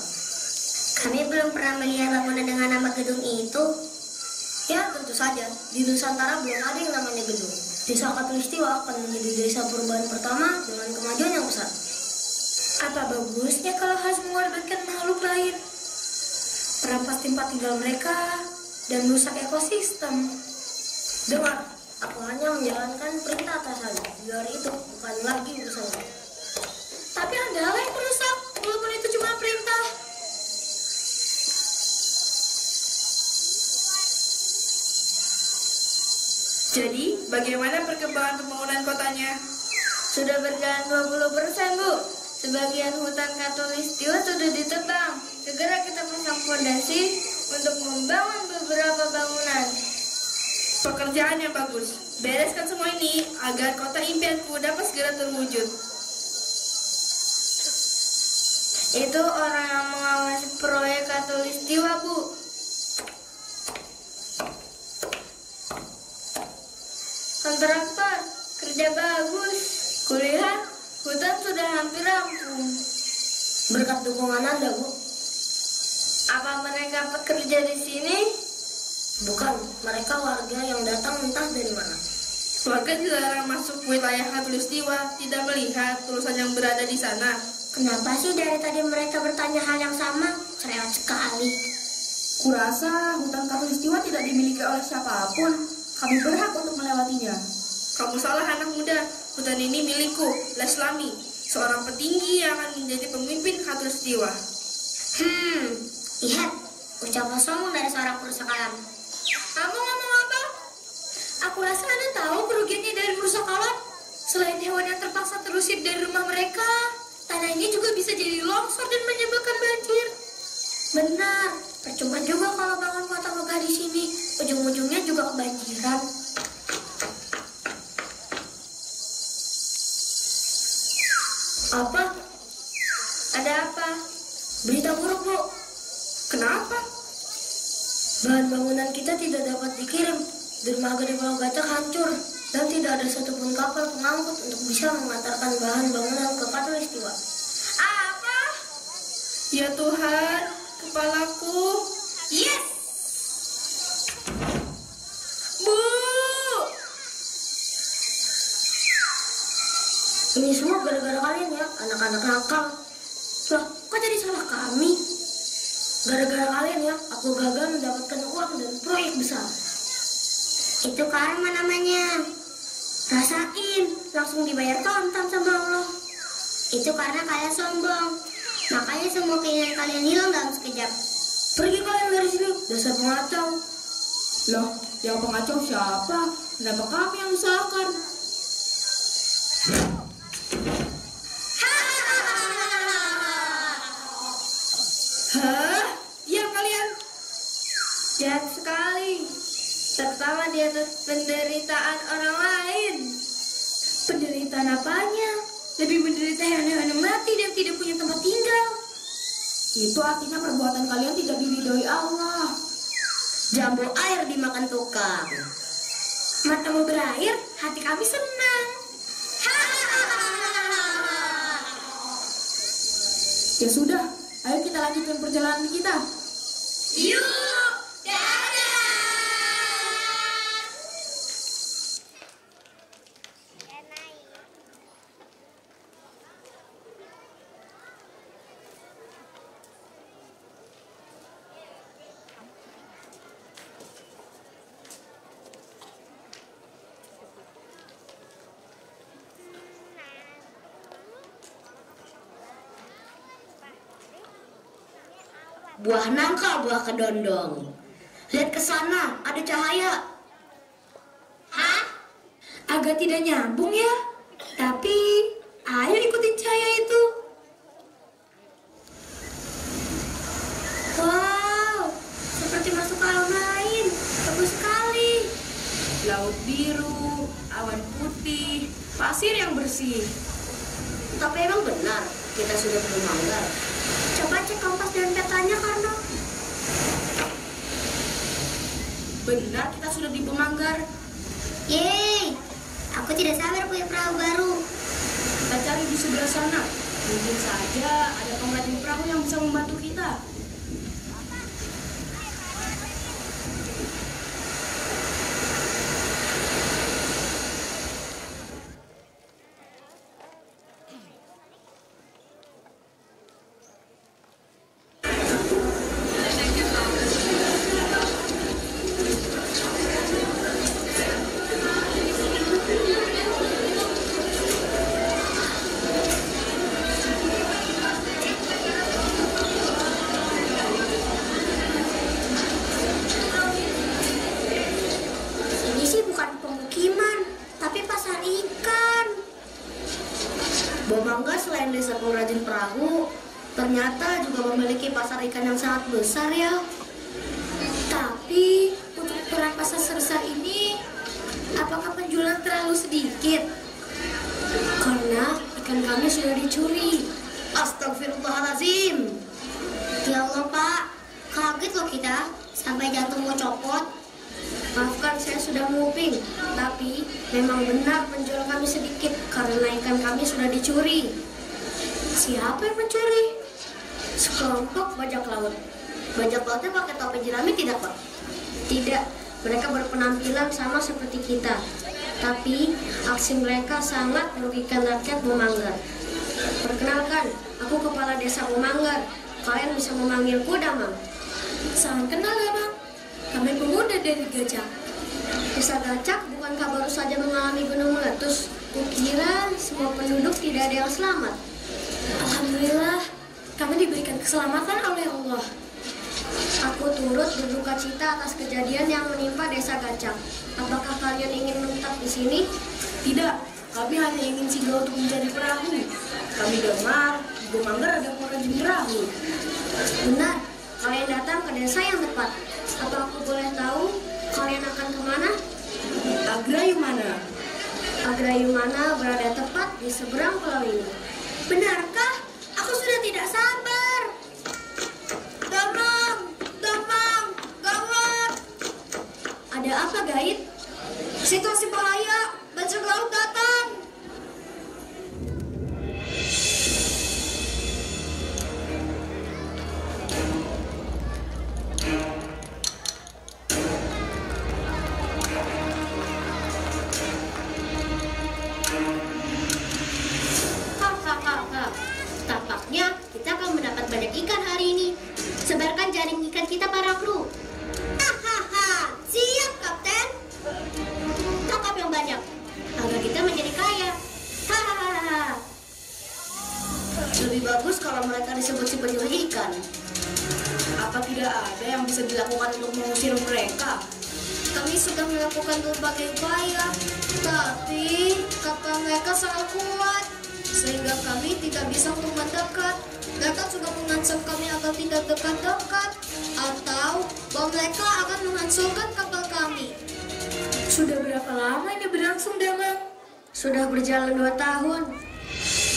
Kami belum pernah melihat bangunan dengan nama gedung itu. Ya, tentu saja. Di Nusantara belum ada yang namanya gedung. Desa Khatulistiwa akan menjadi desa perubahan pertama dengan kemajuan yang besar. Apa bagusnya kalau harus mengorbankan makhluk lain? Merampas tempat tinggal mereka dan merusak ekosistem. Dengar, aku hanya menjalankan perintah atasan. Di luar itu bukan lagi urusanku. Tapi Anda lah yang merusak, walaupun itu cuma perintah. Jadi, bagaimana perkembangan pembangunan kotanya? Sudah berjalan 20%, Bu. Sebagian hutan Khatulistiwa sudah ditebang. Segera kita pasang fondasi untuk membangun beberapa bangunan. Pekerjaan yang bagus. Bereskan semua ini agar kota impianku dapat segera terwujud. Itu orang yang mengawasi proyek Khatulistiwa, Bu. Kontraktor, kerja bagus. Kulihat hutan sudah hampir rampung. Berkat dukungan Anda, Bu. Apa mereka bekerja di sini? Bukan, mereka warga yang datang entah dari mana. Warga dilarang masuk wilayah Khatulistiwa, tidak melihat tulisan yang berada di sana. Kenapa sih dari tadi mereka bertanya hal yang sama? Cerewet sekali. Kurasa hutan Khatulistiwa tidak dimiliki oleh siapapun. Kami berhak untuk melewatinya. Kamu salah anak muda. Hutan ini milikku, Leslami. seorang petinggi yang akan menjadi pemimpin Khatulistiwa. Lihat, ucapan sombong dari seorang perusak alam. Kamu ngomong apa? Aku rasa Anda tahu kerugiannya dari merusak alam. Selain hewan yang terpaksa terusir dari rumah mereka, tanah ini juga bisa jadi longsor dan menyebabkan banjir. Benar, percuma juga kalau bangun kota megah di sini, ujung-ujungnya juga kebanjiran. Apa? Ada apa? Berita buruk, Bu. Kenapa? Bahan bangunan kita tidak dapat dikirim. Dermaga di Pulau Gacak hancur dan tidak ada satupun kapal pengangkut untuk bisa mengantarkan bahan bangunan ke Khatulistiwa. Apa? Ya Tuhan, kepalaku. Yes! Bu! Ini semua gara-gara kalian ya, anak-anak nakal. Loh, kok jadi salah kami? Gara-gara kalian ya, aku gagal mendapatkan uang dan proyek besar. Itu karma namanya. Rasain, langsung dibayar kontan sama Allah. Itu karena kalian sombong. Makanya semua keinginan kalian hilang dalam sekejap. Pergi kalian dari sini, dasar pengacau. Loh, yang pengacau siapa? Kenapa kami yang usahakan? Hah? Diam kalian. Jahat sekali. Tertawa di atas penderitaan orang lain. Penderitaan apanya? Lebih menderita hewan-hewan yang mati dan tidak punya tempat tinggal. Itu artinya perbuatan kalian tidak diridhoi Allah. Jambu air dimakan tukang. Matamu berair, hati kami senang. Ya sudah, ayo kita lanjutkan perjalanan kita. Yuk, dadah! Buah nangka, buah kedondong. Lihat ke sana, ada cahaya. Hah? Agak tidak nyambung ya. Tapi, ayo ikutin cahaya itu. Wow, seperti masuk ke alam lain. Bagus sekali. Laut biru, awan putih, pasir yang bersih. Tapi emang benar, kita sudah belum manggar. Coba cek kompas dan petanya, Karno. Benar kita sudah di Pemanggar. Yeay, aku tidak sabar punya perahu baru. Kita cari di sebelah sana. Mungkin saja ada pengrajin perahu yang bisa membantu kita. Ini sih bukan pemukiman, tapi pasar ikan. Bomangga selain desa pengrajin perahu, ternyata juga memiliki pasar ikan yang sangat besar ya. Tapi untuk ukuran pasar sebesar ini, apakah penjualan terlalu sedikit? Karena ikan kami sudah dicuri. Astagfirullahaladzim. Ya Allah, Pak. Kaget loh kita, sampai jantung mau copot. Maafkan saya sudah nguping, tapi memang benar penjual kami sedikit karena ikan kami sudah dicuri. Siapa yang mencuri? Sekelompok bajak laut. Bajak lautnya pakai topi jerami tidak, Pak? Tidak, mereka berpenampilan sama seperti kita. Tapi aksi mereka sangat merugikan rakyat Pemanggar. Perkenalkan, aku kepala desa Pemanggar. Kalian bisa memanggilku Damang. Sangat kenal ya, Bang. Kami pemuda dari Gajah. Desa Gacak bukankah baru saja mengalami gunung meletus? Kukira semua penduduk tidak ada yang selamat. Alhamdulillah, kami diberikan keselamatan oleh Allah. Aku turut berduka cita atas kejadian yang menimpa Desa Gacak. Apakah kalian ingin menetap di sini? Tidak, kami hanya ingin singgah untuk mencari perahu. Kami dengar di Manggar ada pengrajin perahu. Benar, kalian datang ke desa yang tepat. Apa aku boleh tahu kalian akan kemana? Agrayumana. Agrayumana berada tepat di seberang pulau ini. Benarkah? Aku sudah tidak sabar. Damang, damang, gawat. Ada apa, Gaib? Situasi bahaya, bajak laut datang. Tampaknya kita akan mendapat banyak ikan hari ini. Sebarkan jaring ikan kita para kru. Hahaha, siap Kapten. Tangkap yang banyak agar kita menjadi kaya. Hahaha. Lebih bagus kalau mereka disebut si penyuh ikan. Apa tidak ada yang bisa dilakukan untuk mengusir mereka? Kami sudah melakukan berbagai upaya, tapi kapal mereka sangat kuat, sehingga kami tidak bisa untuk mendekat. Mereka sudah mengancam kami agar tidak dekat-dekat, atau bahwa mereka akan menghancurkan kapal kami. Sudah berapa lama ini berlangsung, Damang? Sudah berjalan 2 tahun.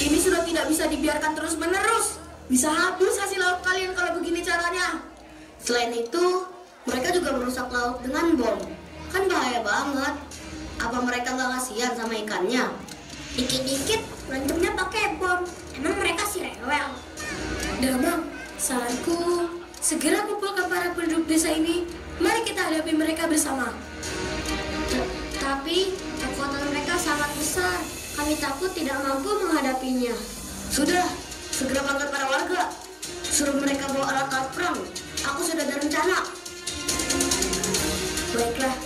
Ini sudah tidak bisa dibiarkan terus-menerus. Bisa habis hasil laut kalian kalau begini caranya. Selain itu, mereka juga merusak laut dengan bom. Kan bahaya banget. Apa mereka nggak kasihan sama ikannya? Dikit-dikit ngancemnya pakai bom. Emang mereka si rewel? Damang, saranku segera kumpulkan para penduduk desa ini. Mari kita hadapi mereka bersama. Tapi kekuatan mereka sangat besar. Kami takut tidak mampu menghadapinya. Sudah, segera panggil para warga. Suruh mereka bawa alat-alat perang. Aku sudah ada rencana. Baiklah.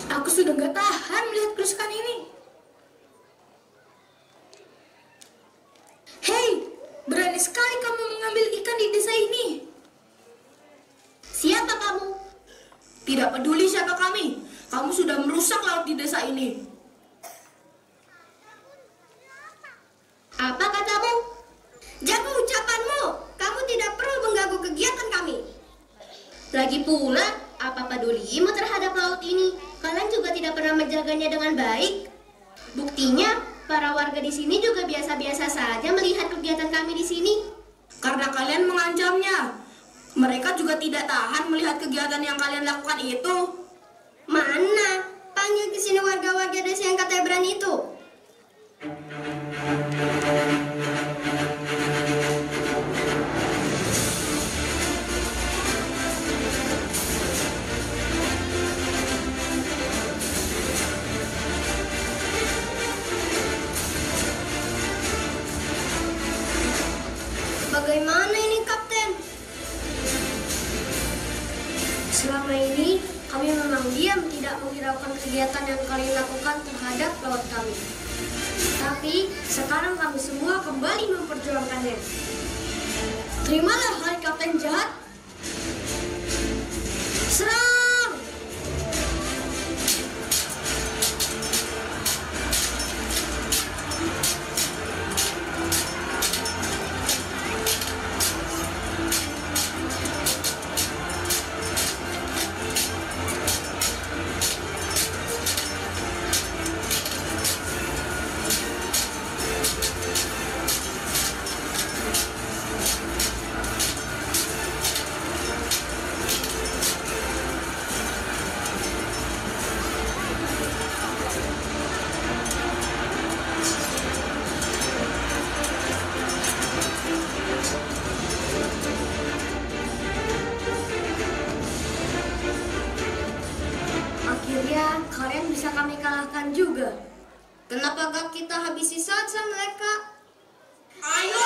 Aku sudah nggak tahan melihat kerusakan ini. Hei, berani sekali kamu mengambil ikan di desa ini. Siapa kamu? Tidak peduli siapa kami. Kamu sudah merusak laut di desa ini. Apa katamu? Jaga ucapanmu. Kamu tidak perlu mengganggu kegiatan kami. Lagi pula, apa pedulimu terhadap laut ini? Kalian juga tidak pernah menjaganya dengan baik. Buktinya, para warga di sini juga biasa-biasa saja melihat kegiatan kami di sini. Karena kalian mengancamnya. Mereka juga tidak tahan melihat kegiatan yang kalian lakukan itu. Mana? Panggil ke sini warga-warga desa yang katanya berani itu. Bagaimana ini, Kapten? Selama ini, kami memang diam tidak menghiraukan kegiatan yang kalian lakukan terhadap laut kami. Tapi, sekarang kami semua kembali memperjuangkannya. Terimalah, hai Kapten jahat. Serang! Kenapa gak kita habisi saja mereka? Ayo!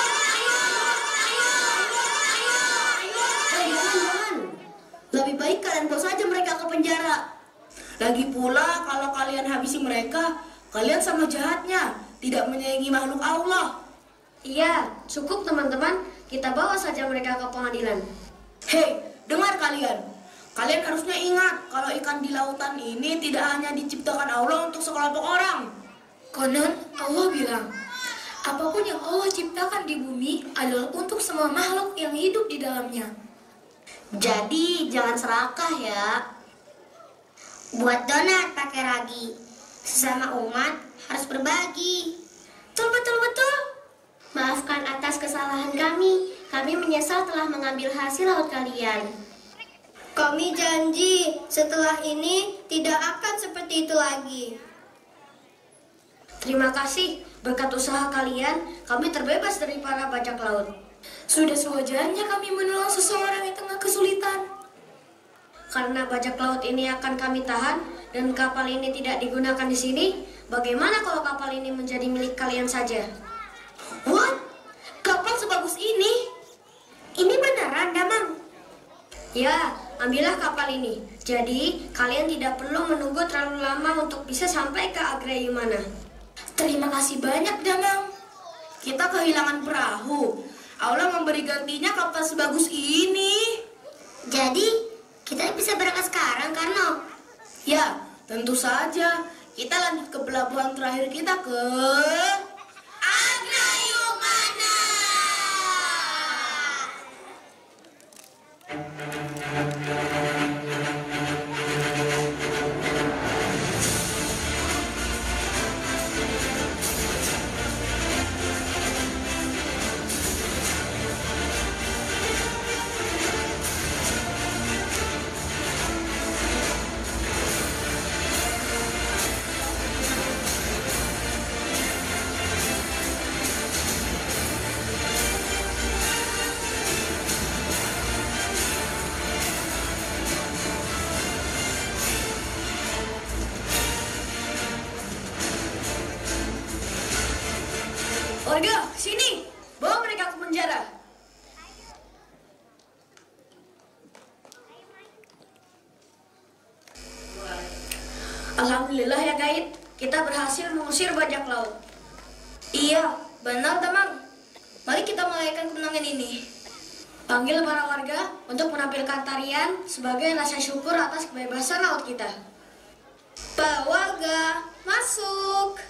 Jangan. Lebih baik kalian bawa saja mereka ke penjara. Lagi pula kalau kalian habisi mereka, kalian sama jahatnya, tidak menyayangi makhluk Allah. Iya, cukup teman-teman. Kita bawa saja mereka ke pengadilan. Hei, dengar kalian. Kalian harusnya ingat kalau ikan di lautan ini tidak hanya diciptakan Allah untuk sekelompok orang. Konon Allah bilang, apapun yang Allah ciptakan di bumi adalah untuk semua makhluk yang hidup di dalamnya. Jadi jangan serakah ya. Buat donat pakai ragi. Sesama umat harus berbagi. Betul. Maafkan atas kesalahan kami. Kami menyesal telah mengambil hasil laut kalian. Kami janji setelah ini tidak akan seperti itu lagi. Terima kasih. Berkat usaha kalian, kami terbebas dari para bajak laut. Sudah sewajarnya kami menolong seseorang yang tengah kesulitan. Karena bajak laut ini akan kami tahan dan kapal ini tidak digunakan di sini, bagaimana kalau kapal ini menjadi milik kalian saja? What? Kapal sebagus ini? Ini beneran, Damang? Ya, ambillah kapal ini. Jadi, kalian tidak perlu menunggu terlalu lama untuk bisa sampai ke Agrayumana. Terima kasih banyak, Damang. Kita kehilangan perahu. Allah memberi gantinya kapal sebagus ini. Jadi, kita bisa berangkat sekarang, Karno? Ya, tentu saja. Kita lanjut ke pelabuhan terakhir kita ke Agrayumana. Warga, sini! Bawa mereka ke penjara. Alhamdulillah ya, Gaid. Kita berhasil mengusir bajak laut. Iya, benar, Damang. Mari kita merayakan kemenangan ini. Panggil para warga untuk menampilkan tarian sebagai rasa syukur atas kebebasan laut kita. Para warga, masuk.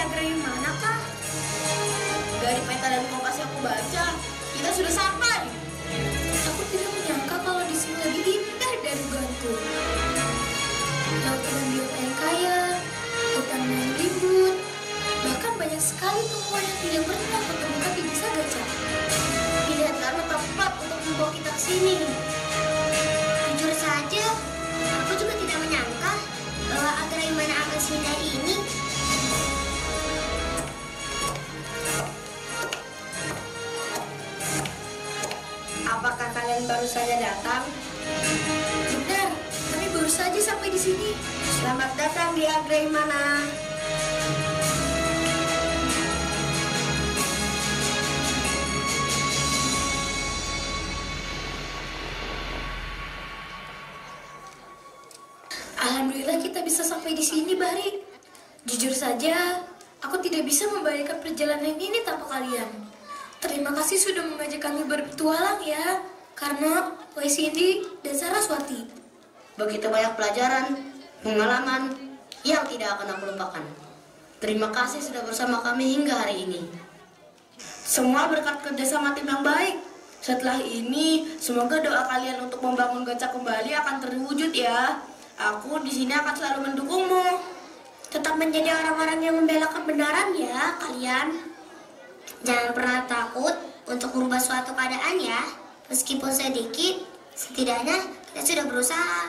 Agrahimana kah? Dari peta dan kompas yang aku baca, kita sudah sampai. Aku tidak menyangka kalau di sini lebih indah dari dugaanku. Laut dengan biota yang kaya, hutan yang ribut, bahkan banyak sekali tumbuhan yang tidak pernah aku temukan di desa Gacak. Pilihan kamu tepat untuk membawa kita ke sini. Jujur saja, aku juga tidak menyangka bahwa Agrahimana akan seindah ini. Apakah kalian baru saja datang? Benar, kami baru saja sampai di sini. Selamat datang di Agrahimana. Alhamdulillah kita bisa sampai di sini, Bahri. Jujur saja, aku tidak bisa membayangkan perjalanan ini tanpa kalian. Terima kasih sudah mengajak kami berpetualang ya, karena Cindy dan Saraswati. Begitu banyak pelajaran, pengalaman yang tidak akan aku lupakan. Terima kasih sudah bersama kami hingga hari ini. Semua berkat kerjasama tim yang baik. Setelah ini, semoga doa kalian untuk membangun Gacak kembali akan terwujud ya. Aku di sini akan selalu mendukungmu. Tetap menjadi orang-orang yang membela kebenaran ya kalian. Jangan pernah takut untuk merubah suatu keadaan ya. Meskipun sedikit, setidaknya kita sudah berusaha.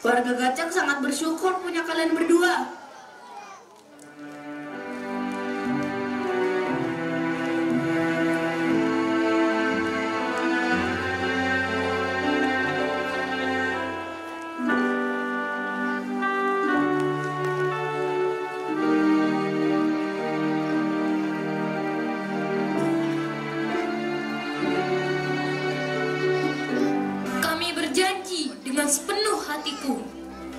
Warga Gacak sangat bersyukur punya kalian berdua. Dengan sepenuh hatiku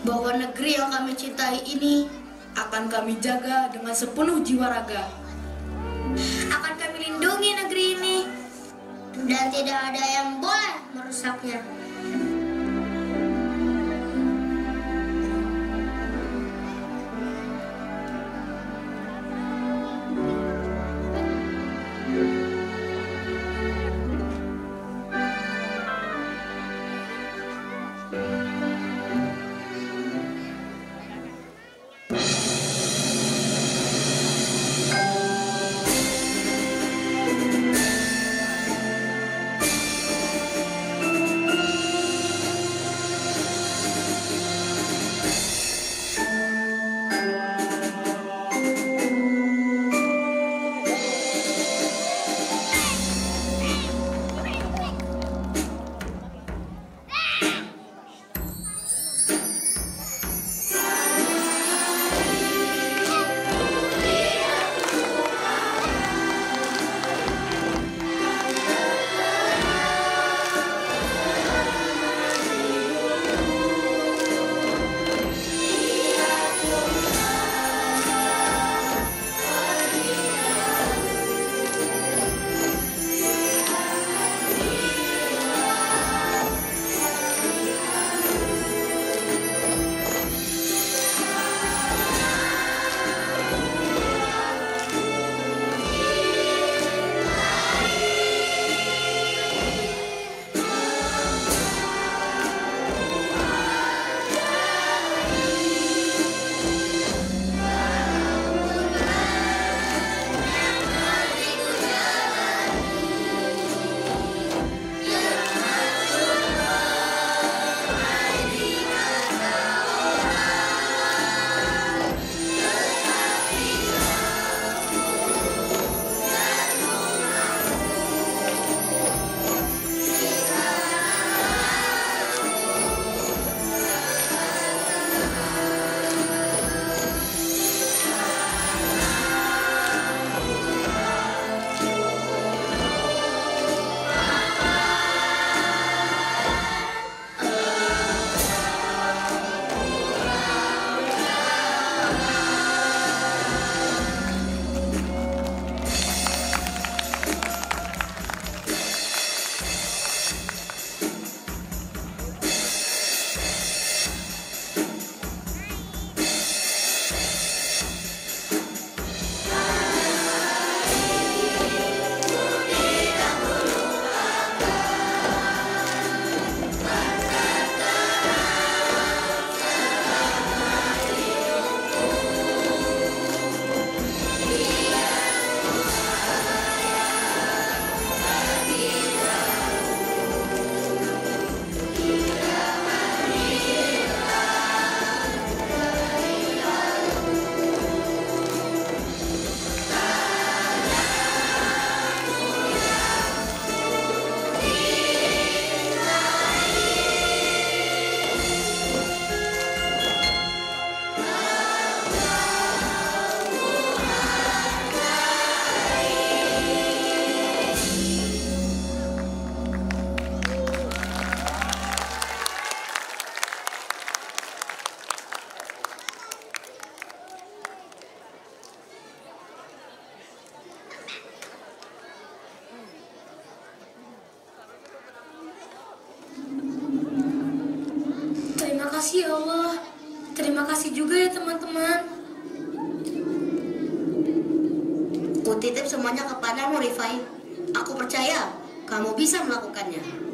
Bahwa negeri yang kami cintai ini akan kami jaga dengan sepenuh jiwa raga. Akan kami lindungi negeri ini dan tidak ada yang boleh merusaknya. kasih ya Allah. Terima kasih juga ya teman-teman. Kutitip semuanya kepadamu, Rifai. Aku percaya kamu bisa melakukannya.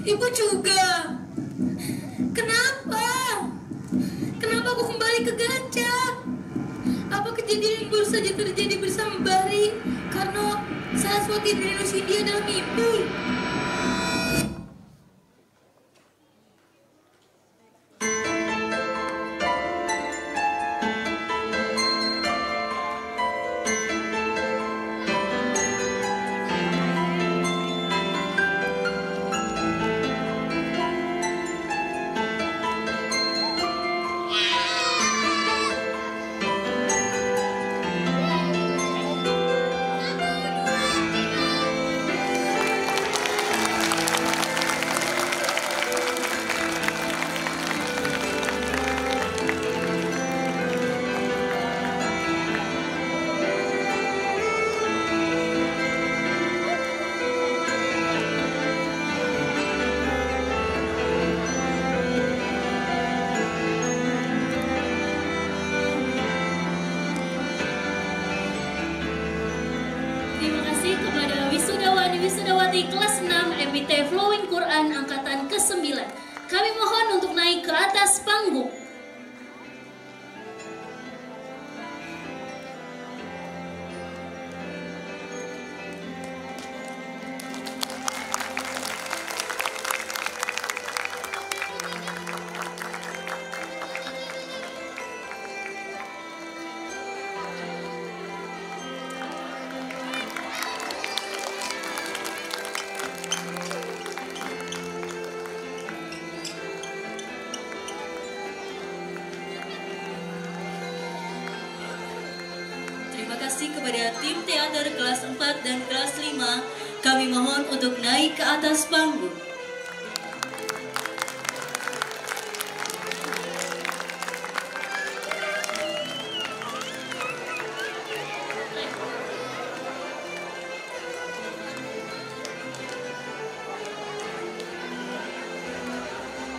Ibu juga. Kenapa? Kenapa aku kembali ke Gacak? Apa kejadian yang baru saja terjadi bersama Bahri? Karena Saraswati dan Nusindia dalam mimpi. Wisudawati kelas 6 MIT Flowing Quran angkatan ke-9. Kami mohon untuk naik ke atas panggung. Terima kasih kepada tim teater kelas 4 dan kelas 5. Kami mohon untuk naik ke atas panggung.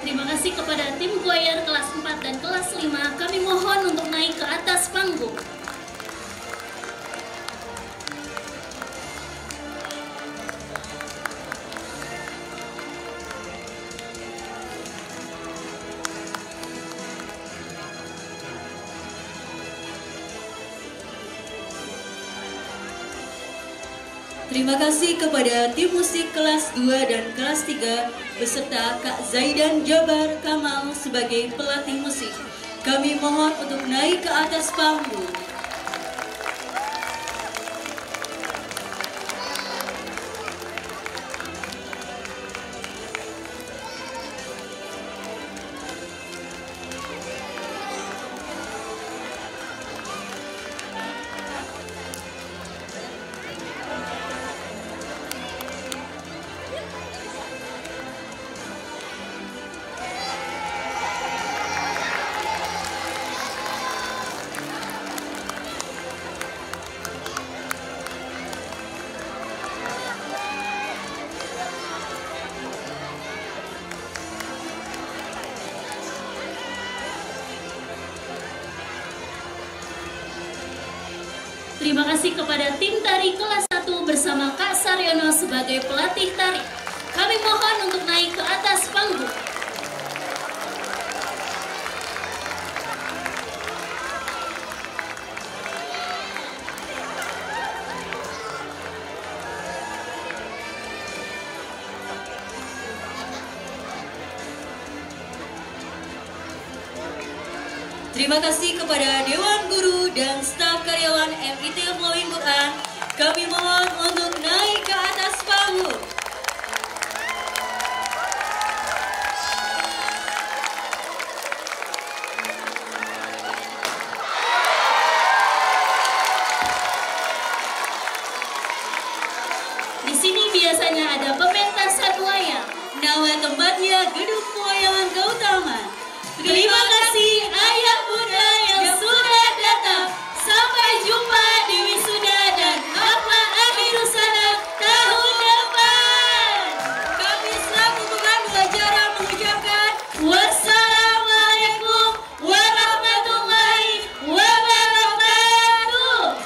Terima kasih kepada tim choir kelas 4 dan kelas 5. Kami mohon untuk naik ke atas panggung. Terima kasih kepada tim musik kelas 2 dan kelas 3 beserta Kak Zaidan Jabar Kamal sebagai pelatih musik. Kami mohon untuk naik ke atas panggung. Terima kasih kepada tim tari kelas 1 bersama Kak Saryono sebagai pelatih tari. Kami mohon untuk naik ke atas panggung. Terima kasih kepada Dewan Guru dan staf karyawan MIT Flowing Quran. Kami mohon untuk naik ke atas panggung. Di sini biasanya ada pementasan wayang. Nama tempatnya Gedung Pewayangan Gautama. Terima kasih ayah bunda yang sudah datang. Sampai jumpa di wisuda dan akad akhir usaha tahun depan. Kami selaku pemandu acara mengucapkan Wassalamualaikum warahmatullahi wabarakatuh.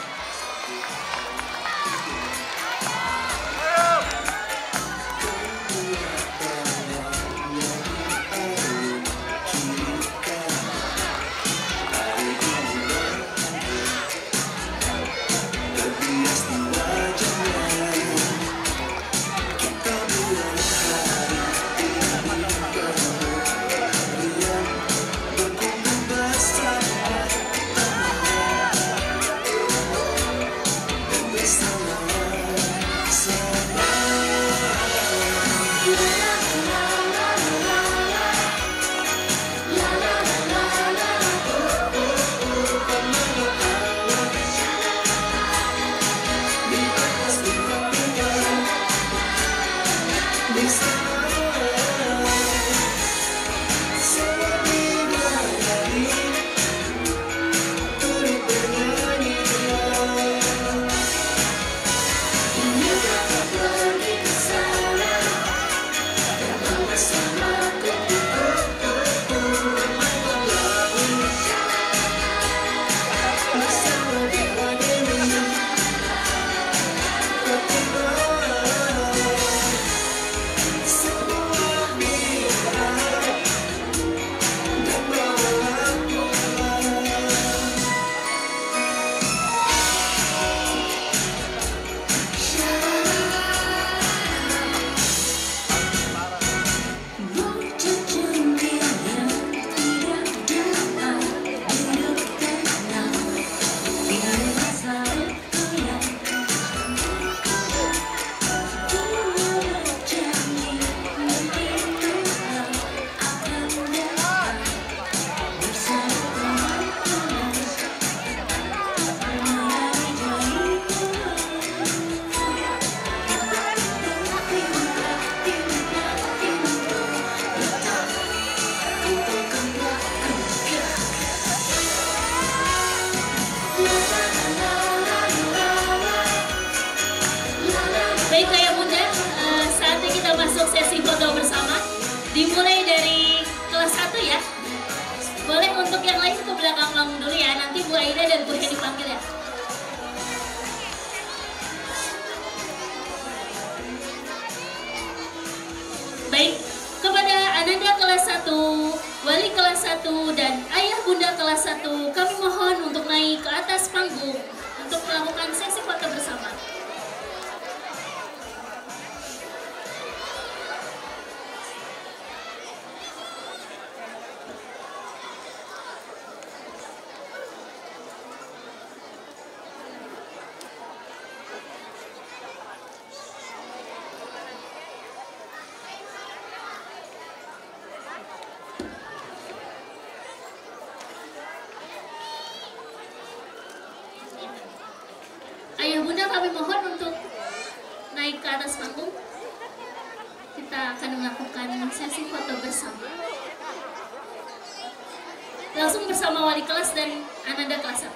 Baik ayah bunda, saatnya kita masuk sesi foto bersama. Dimulai dari kelas 1 ya. Boleh untuk yang lain ke belakang panggung dulu ya. Nanti Bu Aida dan Bu Heni dipanggil ya. Baik, kepada Ananda kelas 1, wali kelas 1 dan ayah bunda kelas 1, kami mohon untuk naik ke atas panggung untuk melakukan sesi foto bersama. Ayah bunda kami mohon untuk naik ke atas panggung. Kita akan melakukan sesi foto bersama. Langsung bersama wali kelas dan Ananda kelas 1.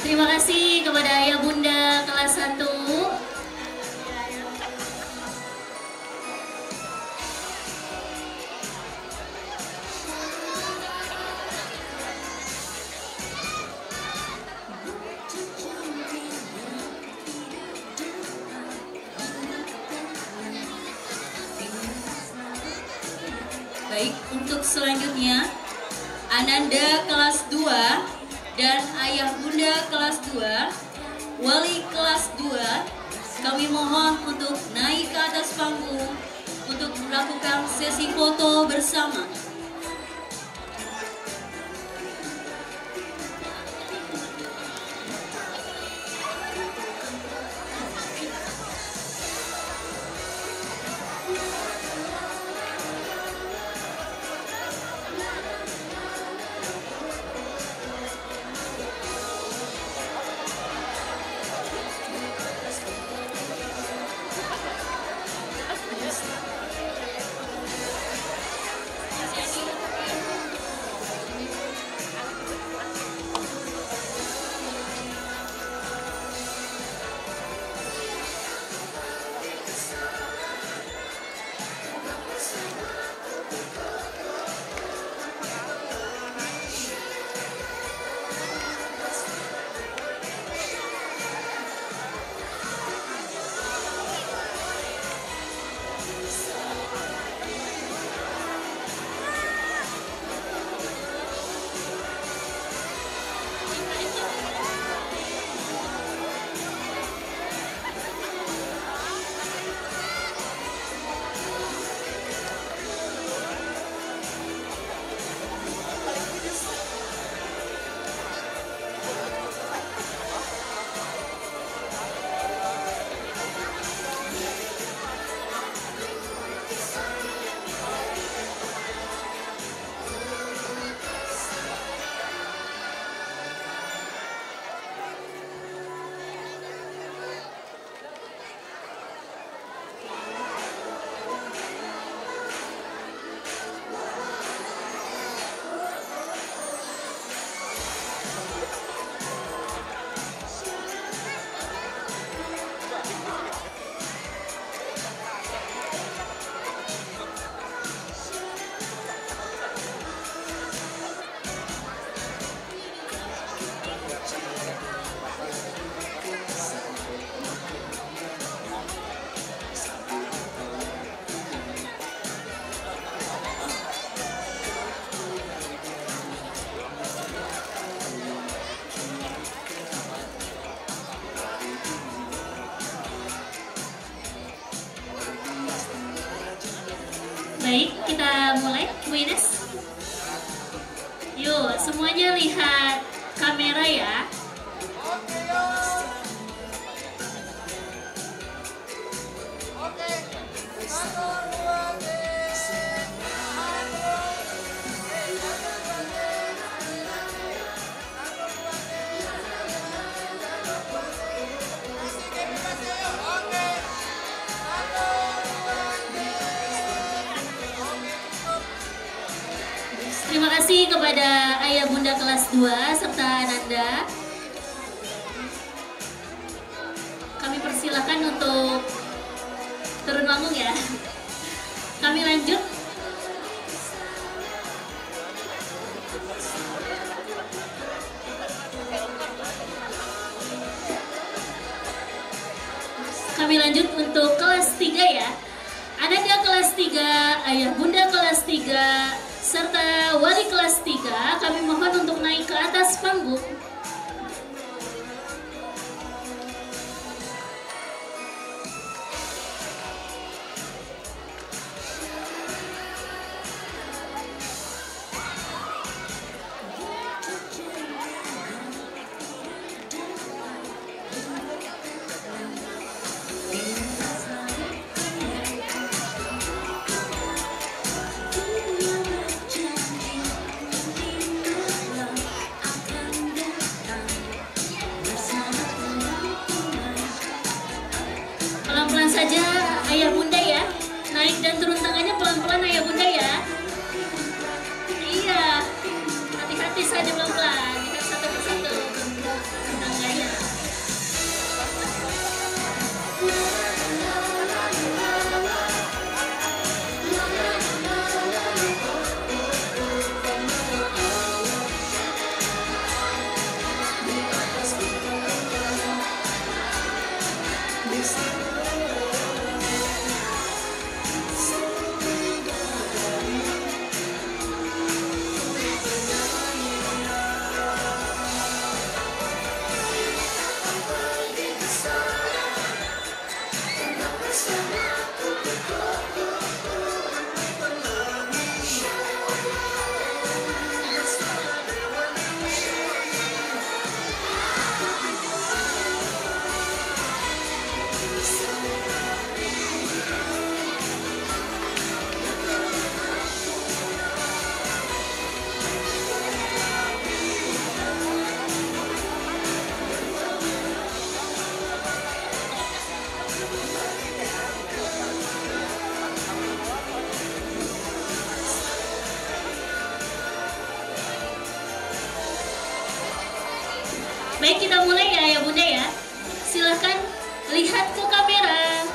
Terima kasih kepada Ayah Bunda kelas 1. Baik, untuk selanjutnya Ananda kelas 2 dan Ayah Bunda kelas 2, Wali kelas 2, kami mohon untuk naik ke atas panggung untuk melakukan sesi foto bersama. Baik, kita mulai, Bu Ines. Yuk, semuanya lihat kamera ya. Terima kasih kepada Ayah Bunda kelas 2 serta Ananda. Kami persilahkan untuk turun panggung ya. Kami lanjut. Kami lanjut untuk kelas 3 ya. Ananda kelas 3, Ayah Bunda kelas 3, serta wali kelas 3, kami mohon untuk naik ke atas panggung. Pelan-pelan saja Ayah Bunda ya. Naik dan turun tangannya pelan-pelan Ayah Bunda ya. Iya. Hati-hati saja pelan-pelan. Lihat satu persatu. Baik, kita mulai ya Ayah Bunda ya. Silahkan lihat ke kamera.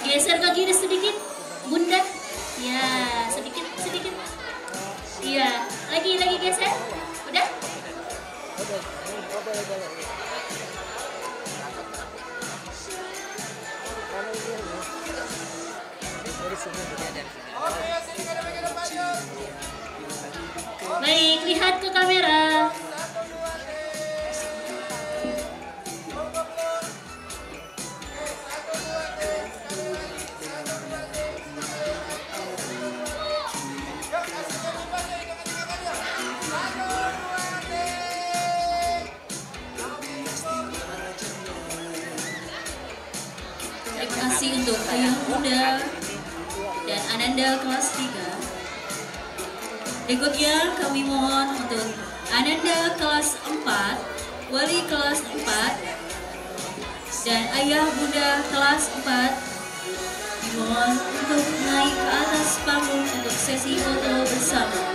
Geser ke kiri sedikit, Bunda. Ya, sedikit. Iya, lagi geser. Udah? Baik, lihat ke kamera. Terima kasih untuk Ayah Bunda dan Ananda kelas 3. Berikutnya kami mohon untuk Ananda kelas 4, Wali kelas 4, dan Ayah Bunda kelas 4 dimohon untuk naik ke atas panggung untuk sesi foto bersama.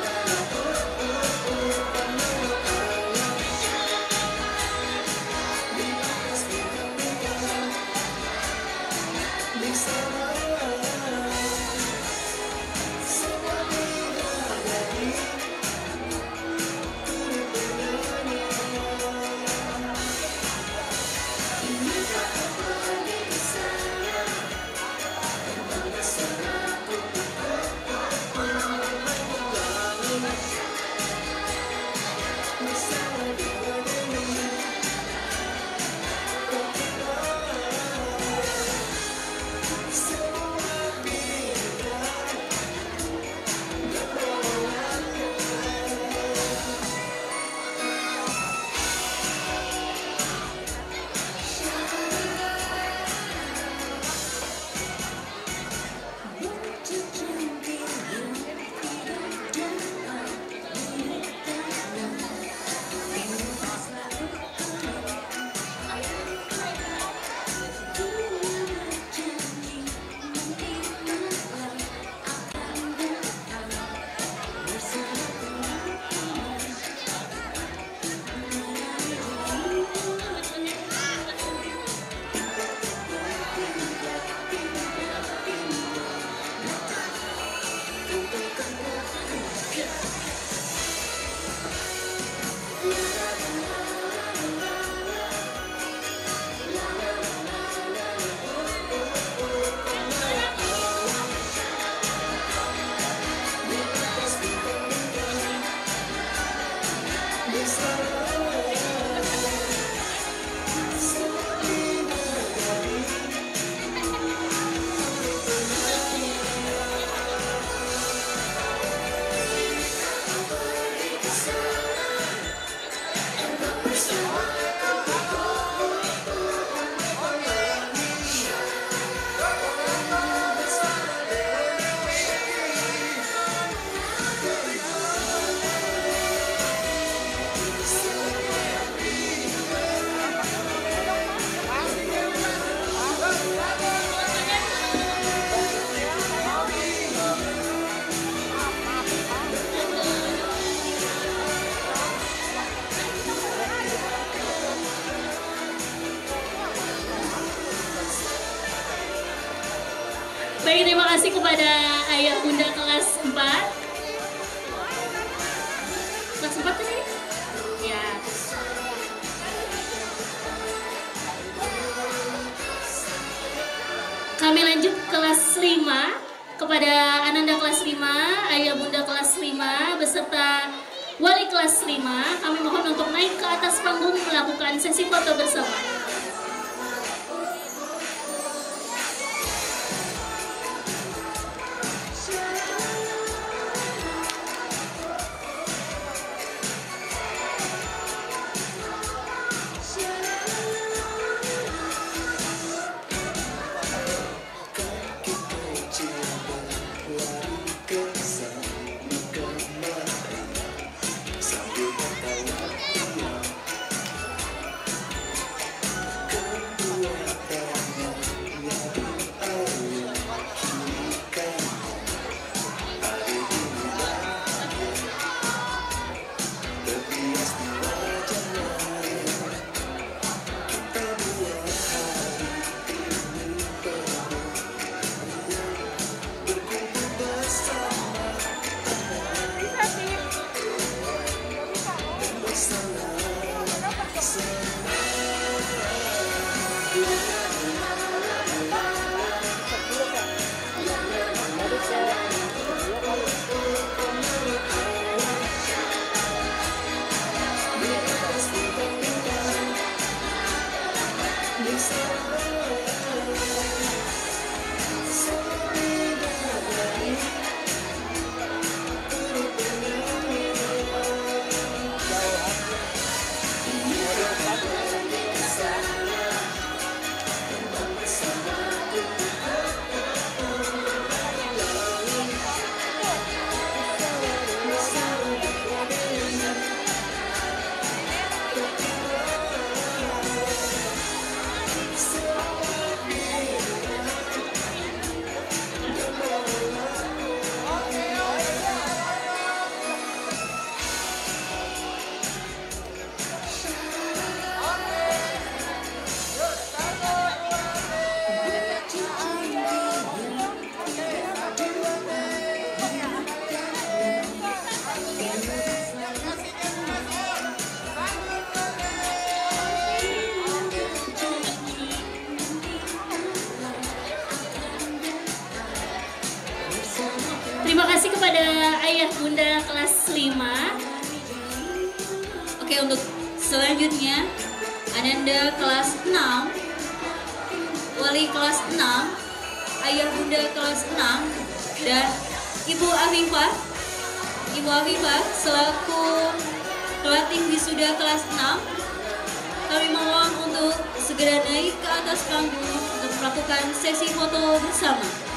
Baik, terima kasih kepada Ayah Bunda kelas 4. Kelas 4 kan ini? Ya. Kami lanjut kelas 5 kepada Ananda kelas 5, Ayah Bunda kelas 5 beserta Wali kelas 5. Kami mohon untuk naik ke atas panggung melakukan sesi foto bersama. Sambil 5. Oke, untuk selanjutnya Ananda kelas 6, Wali kelas 6, Ayah Bunda kelas 6, dan Ibu Afifah. Ibu Afifah selaku pelatih wisuda kelas 6, kami mohon untuk segera naik ke atas panggung untuk melakukan sesi foto bersama.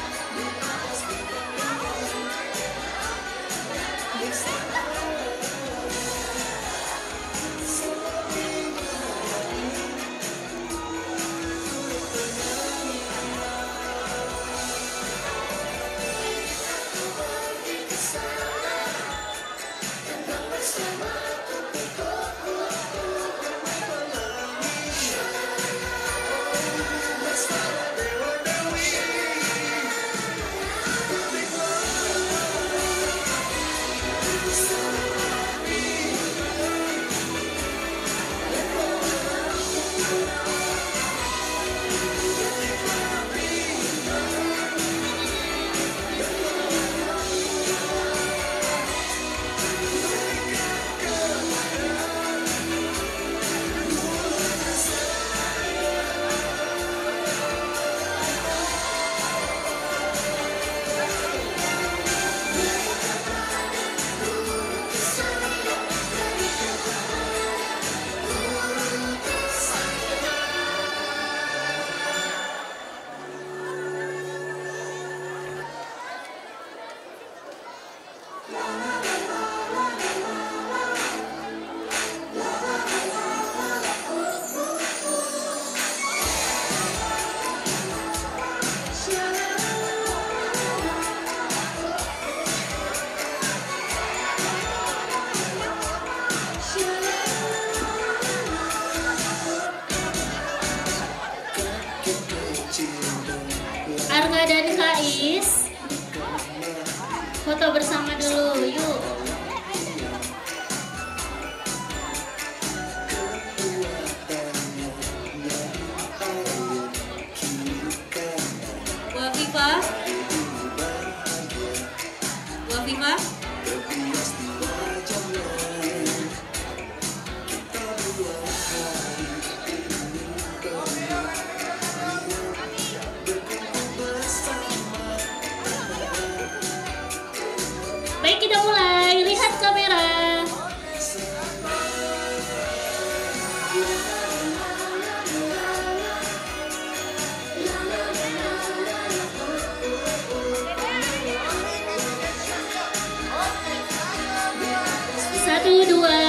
Arga dan Kais, foto bersama dulu, yuk. Wafifah, Wafifah, Baik, kita mulai. Lihat kamera. Satu, dua,